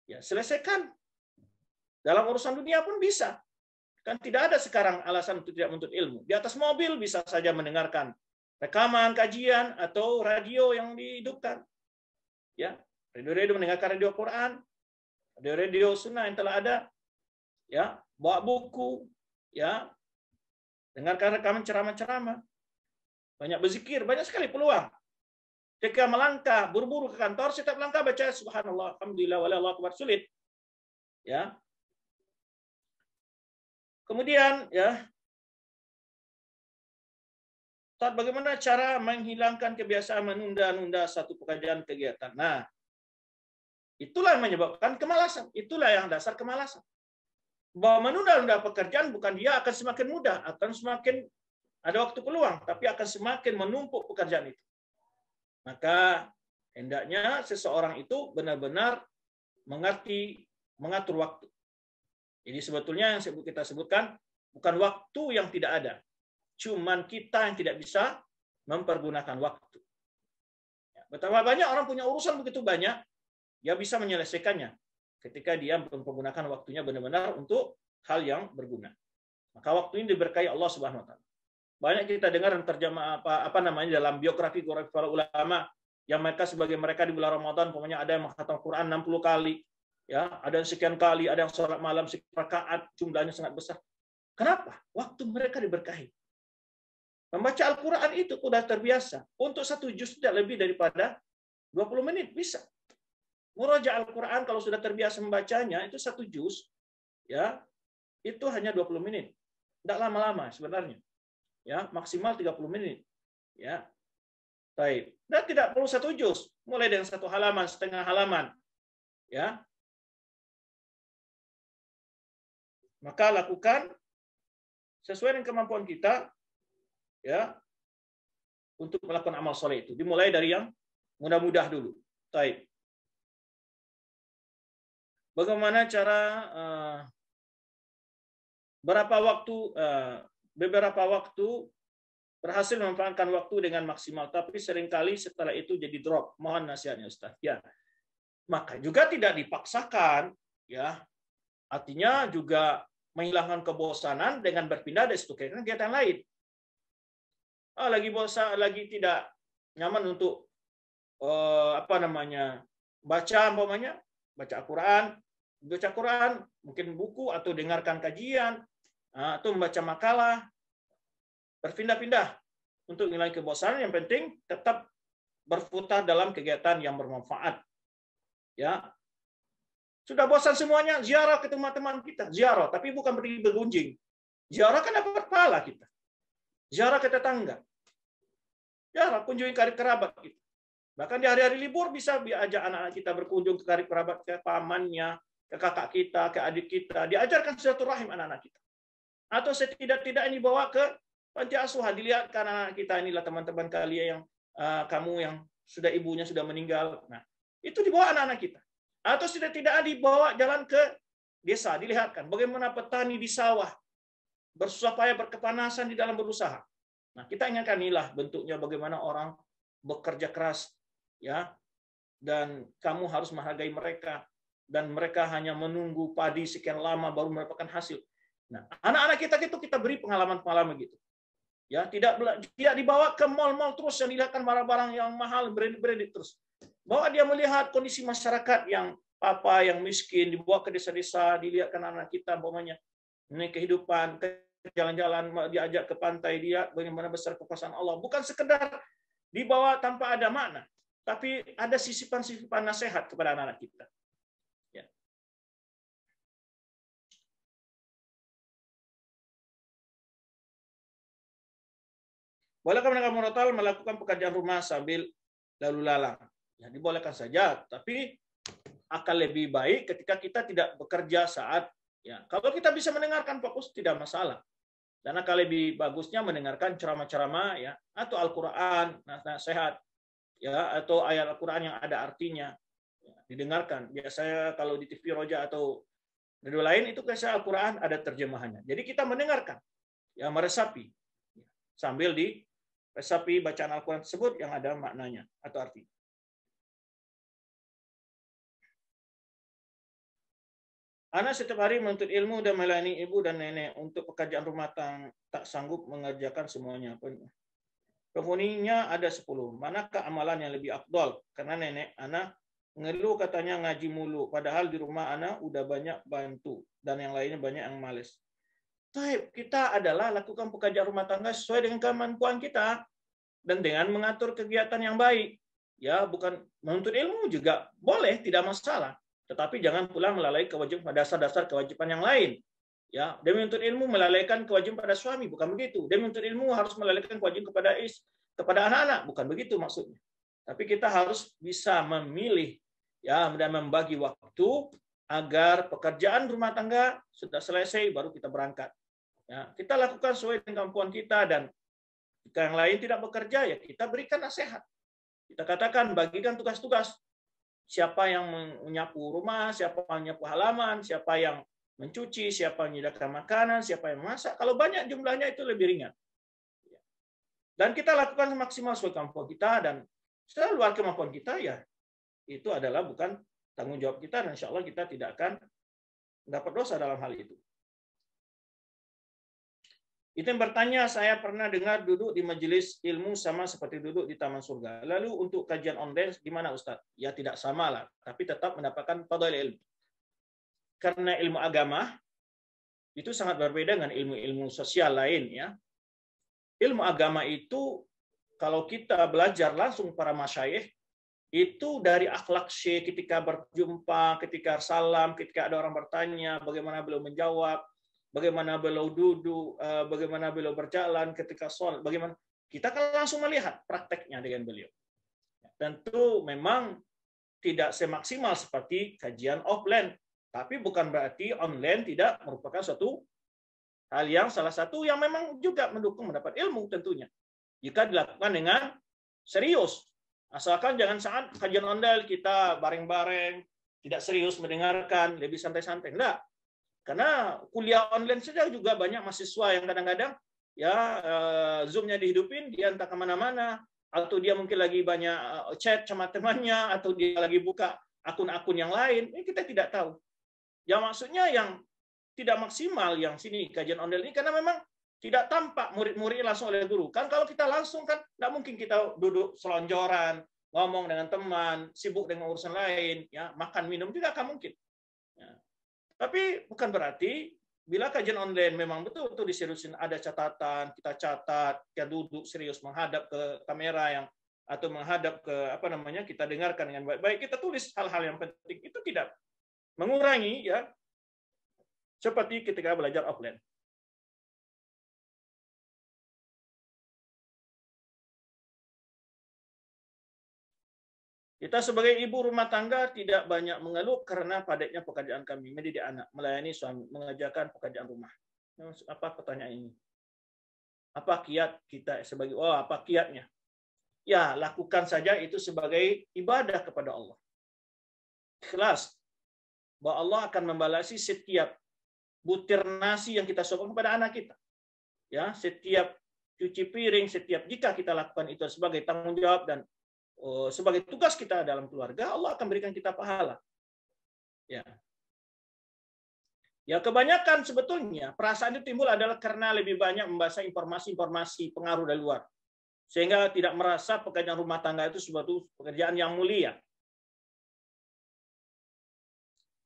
Ya, selesaikan. Dalam urusan dunia pun bisa. Kan tidak ada sekarang alasan untuk tidak menuntut ilmu. Di atas mobil bisa saja mendengarkan rekaman, kajian, atau radio yang dihidupkan. Ya, radio mendengarkan radio Quran, radio sunnah yang telah ada, ya, bawa buku, ya, dengarkan rekaman ceramah-ceramah, banyak berzikir, banyak sekali peluang. Ketika melangkah, buru-buru ke kantor, setiap langkah baca subhanallah, alhamdulillah, wallahu akbar, sulit. Ya. Kemudian, ya, bagaimana cara menghilangkan kebiasaan menunda-nunda satu pekerjaan kegiatan? Nah, itulah yang menyebabkan kemalasan. Itulah yang dasar kemalasan. Bahwa menunda-nunda pekerjaan bukan dia akan semakin mudah, akan semakin ada waktu peluang, tapi akan semakin menumpuk pekerjaan itu. Maka hendaknya seseorang itu benar-benar mengerti mengatur waktu. Jadi sebetulnya yang kita sebutkan bukan waktu yang tidak ada, cuman kita yang tidak bisa mempergunakan waktu. Betapa banyak orang punya urusan begitu banyak, dia bisa menyelesaikannya ketika dia menggunakan waktunya benar-benar untuk hal yang berguna. Maka waktu ini diberkahi Allah Subhanahu wa taala. Banyak kita dengar terjemah apa namanya dalam biografi para ulama yang mereka di bulan Ramadan pokoknya ada yang menghafal Quran 60 kali, ya, ada yang sekian kali, ada yang sholat malam sekian rakaat, jumlahnya sangat besar. Kenapa? Waktu mereka diberkahi. Membaca Al-Quran itu sudah terbiasa. Untuk 1 juz tidak lebih daripada 20 menit bisa. Muraja Al-Quran kalau sudah terbiasa membacanya itu 1 juz, ya, itu hanya 20 menit. Tidak lama-lama sebenarnya. Ya, maksimal 30 menit. Ya. Baik. Dan tidak perlu 1 juz, mulai dengan 1 halaman, setengah halaman. Ya. Maka lakukan sesuai dengan kemampuan kita, ya, untuk melakukan amal soleh itu. Dimulai dari yang mudah-mudah dulu. Baik. Bagaimana cara beberapa waktu berhasil memanfaatkan waktu dengan maksimal, tapi seringkali setelah itu jadi drop. Mohon nasihatnya Ustaz. Ya. Maka juga tidak dipaksakan, ya. Artinya juga menghilangkan kebosanan dengan berpindah dari satu kegiatan lain. Lagi bosan, lagi tidak nyaman untuk baca umpamanya, baca Quran, mungkin buku atau dengarkan kajian atau membaca makalah, berpindah-pindah untuk menghilangkan kebosanan. Yang penting tetap berputar dalam kegiatan yang bermanfaat. Ya, sudah bosan semuanya, ziarah ke teman-teman kita, ziarah, tapi bukan pergi bergunjing. Ziarah kan dapat pahala kita. Ziarah ke tetangga. Ziarah, kunjungi karib kerabat kita. Bahkan di hari-hari libur bisa diajak anak-anak kita berkunjung ke karib kerabat, ke pamannya, ke kakak kita, ke adik kita. Diajarkan silaturahim anak-anak kita. Atau setidak-tidaknya dibawa ke panti asuhan, dilihatkan anak-anak kita, inilah teman-teman kalian yang kamu yang sudah ibunya sudah meninggal. Nah, itu dibawa anak-anak kita. Atau tidak dibawa jalan ke desa, dilihatkan bagaimana petani di sawah bersusah payah berkepanasan di dalam berusaha. Nah, kita ingatkan inilah bentuknya bagaimana orang bekerja keras, ya, dan kamu harus menghargai mereka, dan mereka hanya menunggu padi sekian lama baru mendapatkan hasil. Nah, anak-anak kita itu kita beri pengalaman-pengalaman gitu. Ya, tidak dibawa ke mal-mal terus yang dilihatkan barang-barang yang mahal, branded terus. Bahwa dia melihat kondisi masyarakat yang yang miskin, dibawa ke desa-desa, dilihatkan anak kita umpamanya ini kehidupan, jalan-jalan, diajak ke pantai, dia bagaimana besar kekuasaan Allah. Bukan sekedar dibawa tanpa ada makna, tapi ada sisipan-sisipan nasihat kepada anak-anak kita. Ya. Bolehkah mereka melakukan pekerjaan rumah sambil lalu lalang? Ya, dibolehkan saja, tapi akan lebih baik ketika kita tidak bekerja saat, ya, kalau kita bisa mendengarkan fokus tidak masalah. Dan akan lebih bagusnya mendengarkan ceramah-ceramah, ya, atau Al-Qur'an, nasihat, ya, atau ayat Al-Qur'an yang ada artinya, ya, didengarkan. Biasanya kalau di TV Roja atau radio lain itu kisah Al-Qur'an ada terjemahannya. Jadi kita mendengarkan, ya, meresapi, ya, sambil diresapi bacaan Al-Qur'an tersebut yang ada maknanya atau artinya. Anak setiap hari menuntut ilmu dan melayani ibu dan nenek untuk pekerjaan rumah tangga, tak sanggup mengerjakan semuanya. Penghuninya ada 10. Manakah amalan yang lebih afdol? Karena nenek anak ngeluh katanya ngaji mulu, padahal di rumah anak udah banyak bantu dan yang lainnya banyak yang males. Kita adalah lakukan pekerjaan rumah tangga sesuai dengan kemampuan kita dan dengan mengatur kegiatan yang baik. Ya, bukan menuntut ilmu juga boleh, tidak masalah. Tetapi jangan pula melalaikan kewajiban dasar-dasar kewajiban yang lain. Ya, demi menuntut ilmu melalaikan kewajiban pada suami, bukan begitu. Demi menuntut ilmu harus melalaikan kewajiban kepada anak-anak, bukan begitu maksudnya. Tapi kita harus bisa memilih, ya, dan membagi waktu agar pekerjaan rumah tangga sudah selesai baru kita berangkat. Ya, kita lakukan sesuai dengan kemampuan kita dan Jika yang lain tidak bekerja, ya kita berikan nasihat. Kita katakan, bagikan tugas-tugas. Siapa yang menyapu rumah, siapa yang menyapu halaman, siapa yang mencuci, siapa yang menyediakan makanan, siapa yang memasak. Kalau banyak jumlahnya itu lebih ringan. Dan kita lakukan semaksimal sesuai kemampuan kita, dan setelah luar kemampuan kita, ya itu adalah bukan tanggung jawab kita, dan insya Allah kita tidak akan mendapat dosa dalam hal itu. Itu yang bertanya, saya pernah dengar duduk di majelis ilmu sama seperti duduk di taman surga. Lalu untuk kajian online gimana Ustaz? Ya tidak sama lah, tapi tetap mendapatkan fadhil ilmu. Karena ilmu agama itu sangat berbeda dengan ilmu-ilmu sosial lain, ya. Ilmu agama itu kalau kita belajar langsung para masyayikh, itu dari akhlak syekh ketika berjumpa, ketika salam, ketika ada orang bertanya, bagaimana beliau menjawab, bagaimana beliau duduk, bagaimana beliau berjalan ketika sholat, bagaimana kita kan langsung melihat prakteknya dengan beliau. Tentu memang tidak semaksimal seperti kajian offline, tapi bukan berarti online tidak merupakan suatu hal yang salah satu yang memang juga mendukung mendapat ilmu tentunya. Jika dilakukan dengan serius. Asalkan jangan saat kajian online kita bareng-bareng, tidak serius mendengarkan, lebih santai-santai. Enggak. Karena kuliah online saja juga banyak mahasiswa yang kadang-kadang ya Zoom-nya dihidupin, dia entah kemana-mana, atau dia mungkin lagi banyak chat sama temannya, atau dia lagi buka akun-akun yang lain. Ini kita tidak tahu. Ya maksudnya yang tidak maksimal yang sini kajian online ini karena memang tidak tampak murid-murid langsung oleh guru. Kan kalau kita langsung kan tidak mungkin kita duduk selonjoran, ngomong dengan teman, sibuk dengan urusan lain, ya makan minum juga akan mungkin. Ya. Tapi bukan berarti bila kajian online memang betul-betul diseriusin, ada catatan, kita catat, kita duduk serius menghadap ke kamera yang atau menghadap ke apa namanya kita dengarkan dengan baik-baik, kita tulis hal-hal yang penting, itu tidak mengurangi ya seperti ketika belajar offline. Kita sebagai ibu rumah tangga tidak banyak mengeluh karena padatnya pekerjaan kami, mendidik anak, melayani suami, mengerjakan pekerjaan rumah. Apa pertanyaan ini? Apa kiat kita sebagai apa kiatnya? Ya, lakukan saja itu sebagai ibadah kepada Allah. Ikhlas bahwa Allah akan membalasi setiap butir nasi yang kita sokong kepada anak kita. Ya, setiap cuci piring, setiap jika kita lakukan itu sebagai tanggung jawab dan sebagai tugas kita dalam keluarga, Allah akan berikan kita pahala. Ya. Ya, kebanyakan sebetulnya perasaan itu timbul adalah karena lebih banyak membaca informasi-informasi pengaruh dari luar. Sehingga tidak merasa pekerjaan rumah tangga itu suatu pekerjaan yang mulia.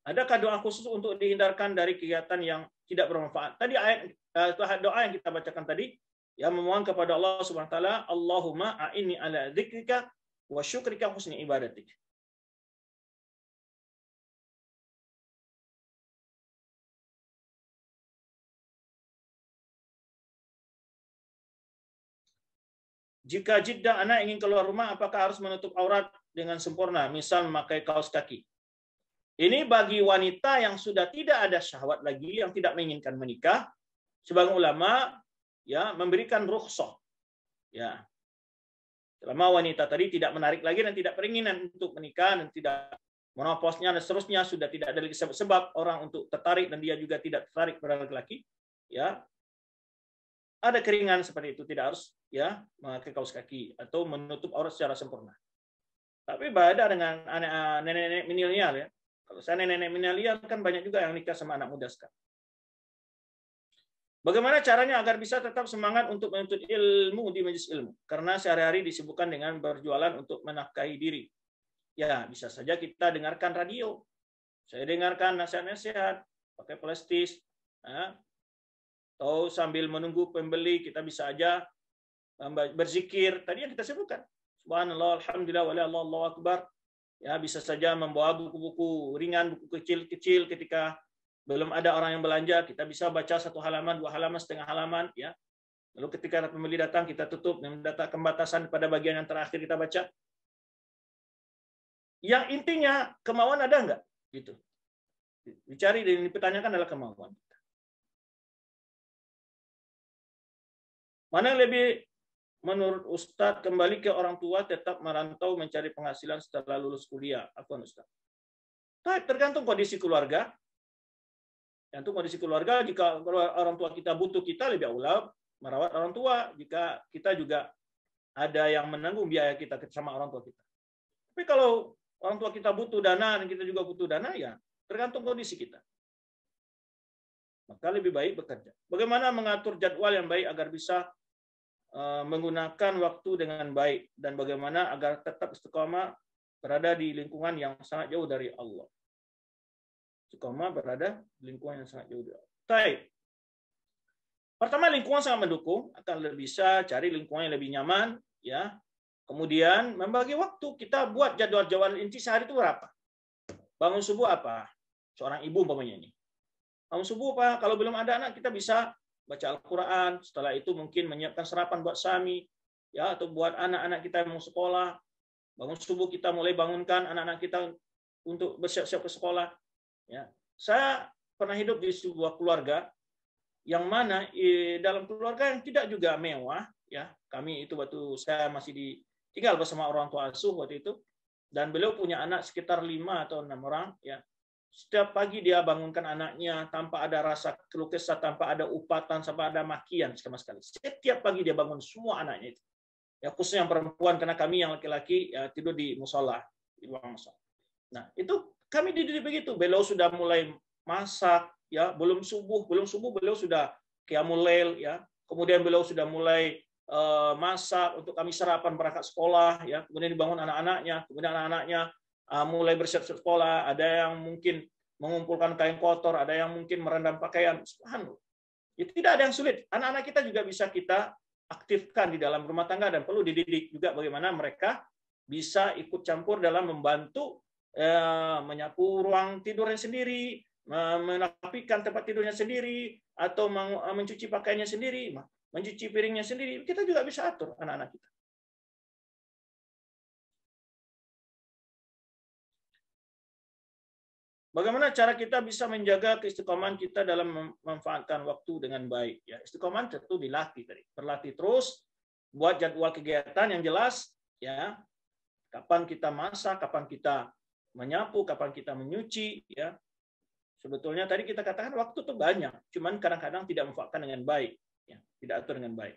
Adakah doa khusus untuk dihindarkan dari kegiatan yang tidak bermanfaat? Tadi ayat doa yang kita bacakan tadi, ya memohon kepada Allah Subhanahu wa taala, Allahumma a'inni ala dzikrika wa syukrika husni ibadatik. Jika jiddah anak ingin keluar rumah, apakah harus menutup aurat dengan sempurna, misal memakai kaos kaki? Ini bagi wanita yang sudah tidak ada syahwat lagi, yang tidak menginginkan menikah, sebagian ulama ya memberikan rukhsah. Ya. Selama wanita tadi tidak menarik lagi dan tidak beringinan untuk menikah dan tidak menopausnya dan seterusnya, sudah tidak ada lagi sebab orang untuk tertarik dan dia juga tidak tertarik pada laki-laki, ya. Ada keringan seperti itu, tidak harus ya memakai kaos kaki atau menutup aurat secara sempurna. Tapi beda dengan nenek-nenek milenial ya. Kalau saya nenek-nenek milenial kan banyak juga yang nikah sama anak muda sekarang. Bagaimana caranya agar bisa tetap semangat untuk menuntut ilmu di majelis ilmu? Karena sehari-hari disibukkan dengan berjualan untuk menafkahi diri. Ya, bisa saja kita dengarkan radio. Saya dengarkan nasihat-nasihat, pakai plastis. Ya. Atau sambil menunggu pembeli, kita bisa aja berzikir. Tadi yang kita sebutkan. Subhanallah, alhamdulillah, walillah akbar. Ya, bisa saja membawa buku-buku ringan, buku kecil-kecil ketika belum ada orang yang belanja, kita bisa baca 1 halaman, 2 halaman, setengah halaman, ya. Lalu ketika pembeli datang, kita tutup dan mendatangkan batasan pada bagian yang terakhir kita baca. Yang intinya kemauan ada enggak? Gitu. Dicari dan dipertanyakan adalah kemauan. Mana yang lebih menurut Ustadz kembali ke orang tua tetap merantau mencari penghasilan setelah lulus kuliah? Apa Ustadz? Tergantung kondisi keluarga. Tergantung kondisi keluarga. Jika orang tua kita butuh, kita lebih aula merawat orang tua. Jika kita juga ada yang menanggung biaya kita sama orang tua kita. Tapi kalau orang tua kita butuh dana dan kita juga butuh dana, ya tergantung kondisi kita. Maka lebih baik bekerja. Bagaimana mengatur jadwal yang baik agar bisa menggunakan waktu dengan baik, dan bagaimana agar tetap istiqamah berada di lingkungan yang sangat jauh dari Allah. Istiqamah berada di lingkungan yang sangat jauh dari Allah. Baik. Pertama, lingkungan sangat mendukung, akan bisa cari lingkungan yang lebih nyaman, ya. Kemudian membagi waktu, kita buat jadwal inti sehari itu berapa. Bangun subuh apa? Seorang ibu umpamanya ini. Bangun subuh apa? Kalau belum ada anak, kita bisa baca Al-Quran, setelah itu mungkin menyiapkan sarapan buat suami, ya, atau buat anak-anak kita yang mau sekolah. Bangun subuh kita mulai bangunkan anak-anak kita untuk bersiap-siap ke sekolah. Ya. Saya pernah hidup di sebuah keluarga yang mana dalam keluarga yang tidak juga mewah, ya. Kami itu waktu saya masih tinggal bersama orang tua asuh waktu itu, dan beliau punya anak sekitar 5 atau 6 orang, ya. Setiap pagi dia bangunkan anaknya tanpa ada rasa keluh kesah, tanpa ada upatan, tanpa ada makian sama sekali. Setiap pagi dia bangun semua anaknya itu. Ya, khususnya yang perempuan, karena kami yang laki-laki ya, tidur di musola, di ruang musola. Nah, itu kami dididik begitu. Beliau sudah mulai masak, ya, belum subuh beliau sudah qiyamul lail, ya. Kemudian beliau sudah mulai masak untuk kami sarapan berangkat sekolah, ya. Kemudian dibangun anak-anaknya, kemudian anak-anaknya mulai bersiap-siap sekolah, ada yang mungkin mengumpulkan kain kotor, ada yang mungkin merendam pakaian. Subhanallah. Itu tidak ada yang sulit. Anak-anak kita juga bisa kita aktifkan di dalam rumah tangga, dan perlu dididik juga bagaimana mereka bisa ikut campur dalam membantu menyapu ruang tidurnya sendiri, merapikan tempat tidurnya sendiri, atau mencuci pakaiannya sendiri, mencuci piringnya sendiri. Kita juga bisa atur anak-anak kita. Bagaimana cara kita bisa menjaga keistiqomahan kita dalam memanfaatkan waktu dengan baik? Ya, istiqomah tentu dilatih tadi. Berlatih terus, buat jadwal kegiatan yang jelas, ya. Kapan kita masak, kapan kita menyapu, kapan kita menyuci, ya. Sebetulnya tadi kita katakan waktu itu banyak, cuman kadang-kadang tidak memanfaatkan dengan baik, ya. Tidak atur dengan baik.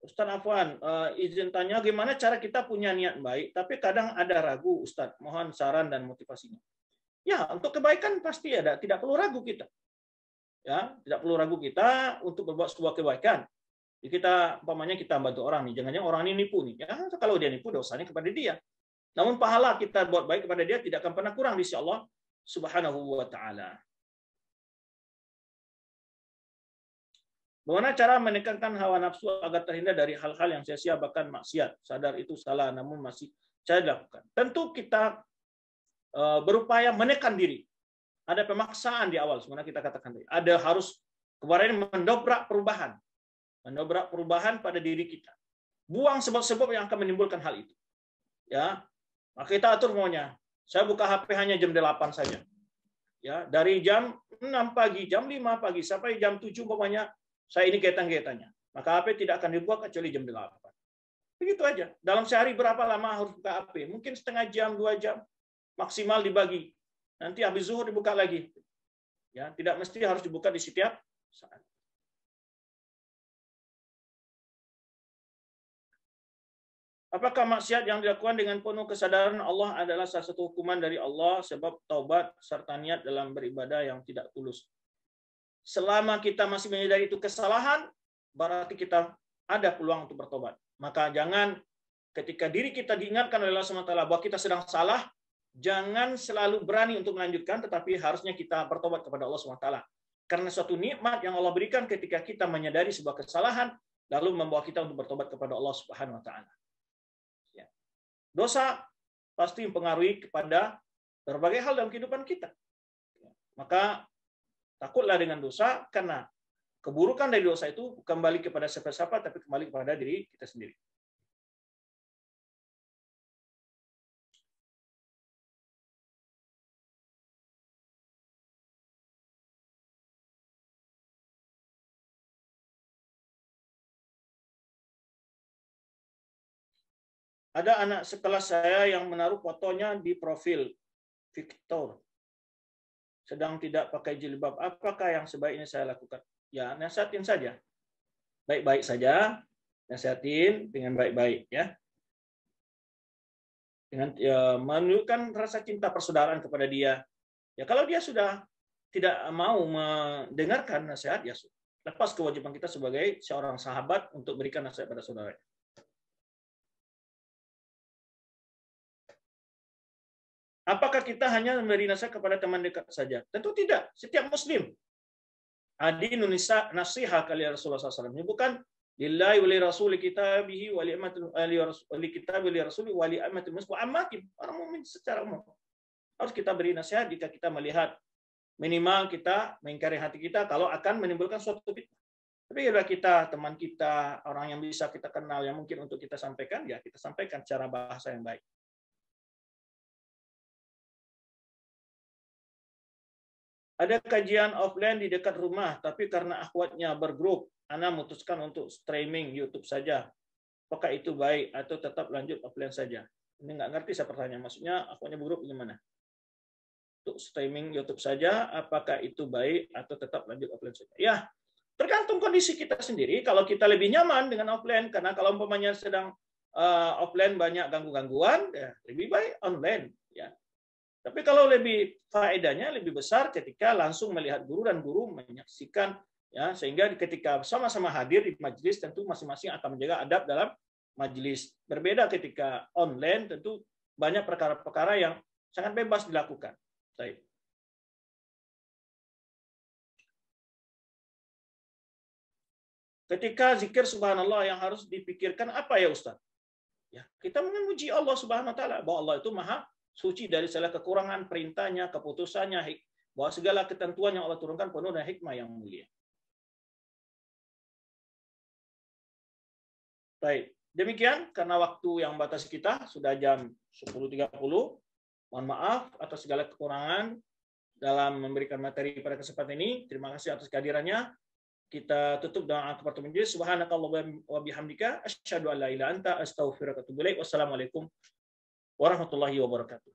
Ustaz Afwan, izin tanya, gimana cara kita punya niat baik, tapi kadang ada ragu, Ustaz. Mohon saran dan motivasinya. Ya, untuk kebaikan pasti ada, tidak perlu ragu kita. Ya, tidak perlu ragu kita untuk berbuat sebuah kebaikan. Jadi kita, umpamanya kita bantu orang nih, jangan-jangan orang ini nipu nih. Ya, kalau dia nipu, dosanya kepada dia. Namun pahala kita buat baik kepada dia tidak akan pernah kurang di sisi Allah Subhanahu wa taala. Bagaimana cara menekankan hawa nafsu agar terhindar dari hal-hal yang sia-sia bahkan maksiat? Sadar itu salah, namun masih saya lakukan. Tentu kita berupaya menekan diri. Ada pemaksaan di awal, sebenarnya kita katakan tadi. Ada harus kemarin mendobrak perubahan. Mendobrak perubahan pada diri kita. Buang sebab-sebab yang akan menimbulkan hal itu. Ya, maka kita atur maunya. Saya buka HP hanya jam 8 saja. Ya, dari jam 6 pagi, jam 5 pagi sampai jam 7 umpamanya saya ini kegiatan-kegiatannya. Maka HP tidak akan dibuka kecuali jam 8. Begitu aja. Dalam sehari berapa lama harus buka HP? Mungkin setengah jam, 2 jam. Maksimal dibagi. Nanti habis zuhur dibuka lagi. Ya, tidak mesti harus dibuka di setiap saat. Apakah maksiat yang dilakukan dengan penuh kesadaran Allah adalah salah satu hukuman dari Allah sebab taubat serta niat dalam beribadah yang tidak tulus? Selama kita masih menyadari itu kesalahan, berarti kita ada peluang untuk bertobat. Maka jangan ketika diri kita diingatkan oleh Allah SWT bahwa kita sedang salah, jangan selalu berani untuk melanjutkan, tetapi harusnya kita bertobat kepada Allah SWT. Karena suatu nikmat yang Allah berikan ketika kita menyadari sebuah kesalahan, lalu membawa kita untuk bertobat kepada Allah Subhanahu Wa Taala. Ya. Dosa pasti mempengaruhi kepada berbagai hal dalam kehidupan kita. Maka takutlah dengan dosa, karena keburukan dari dosa itu kembali kepada siapa-siapa, tapi kembali kepada diri kita sendiri. Ada anak sekelas saya yang menaruh fotonya di profil Victor, sedang tidak pakai jilbab. Apakah yang sebaiknya saya lakukan? Ya, nasihatin saja. Baik-baik saja, nasihatin dengan baik-baik ya. Dengan ya, menunjukkan rasa cinta persaudaraan kepada dia. Ya, kalau dia sudah tidak mau mendengarkan nasihat, ya lepas kewajiban kita sebagai seorang sahabat untuk berikan nasihat pada saudara. Apakah kita hanya memberi nasihat kepada teman dekat saja? Tentu tidak. Setiap Muslim. Adi Indonesia nasihat kali Rasulullah SAW. Ini bukan lillahi wali rasuli kitabihi wali amatul wali kitabi wali rasuli wali amatul muslim amati. Orang mukmin secara umum harus kita beri nasihat jika kita melihat minimal kita mengingkari hati kita kalau akan menimbulkan suatu fitnah. Tapi kalau kita, teman kita, orang yang bisa kita kenal yang mungkin untuk kita sampaikan, ya kita sampaikan secara bahasa yang baik. Ada kajian offline di dekat rumah, tapi karena akhwatnya bergrup, Ana memutuskan untuk streaming YouTube saja. Apakah itu baik atau tetap lanjut offline saja? Ini nggak ngerti saya pertanyaan. Maksudnya akhwatnya bergrup gimana? Untuk streaming YouTube saja, apakah itu baik atau tetap lanjut offline saja? Ya, tergantung kondisi kita sendiri. Kalau kita lebih nyaman dengan offline, karena kalau umpamanya sedang offline banyak ganggu-gangguan, ya lebih baik online. Ya. Tapi kalau lebih faedahnya lebih besar ketika langsung melihat guru dan guru menyaksikan, ya sehingga ketika sama-sama hadir di majelis tentu masing-masing akan menjaga adab dalam majelis. Berbeda ketika online tentu banyak perkara-perkara yang sangat bebas dilakukan. Baik. Ketika zikir subhanallah yang harus dipikirkan apa ya Ustaz? Ya, kita memuji Allah Subhanahu wa taala bahwa Allah itu maha suci dari segala kekurangan, perintahnya, keputusannya, bahwa segala ketentuan yang Allah turunkan penuh dengan hikmah yang mulia. Baik, demikian karena waktu yang batasi kita sudah jam 10.30. Mohon maaf atas segala kekurangan dalam memberikan materi pada kesempatan ini. Terima kasih atas kehadirannya. Kita tutup doa kepada majelis. Subhanakallah wa bihamdika asyhadu an la ilaha illa anta astaghfiruka wa atubu ilaik. Wassalamualaikum warahmatullahi wabarakatuh.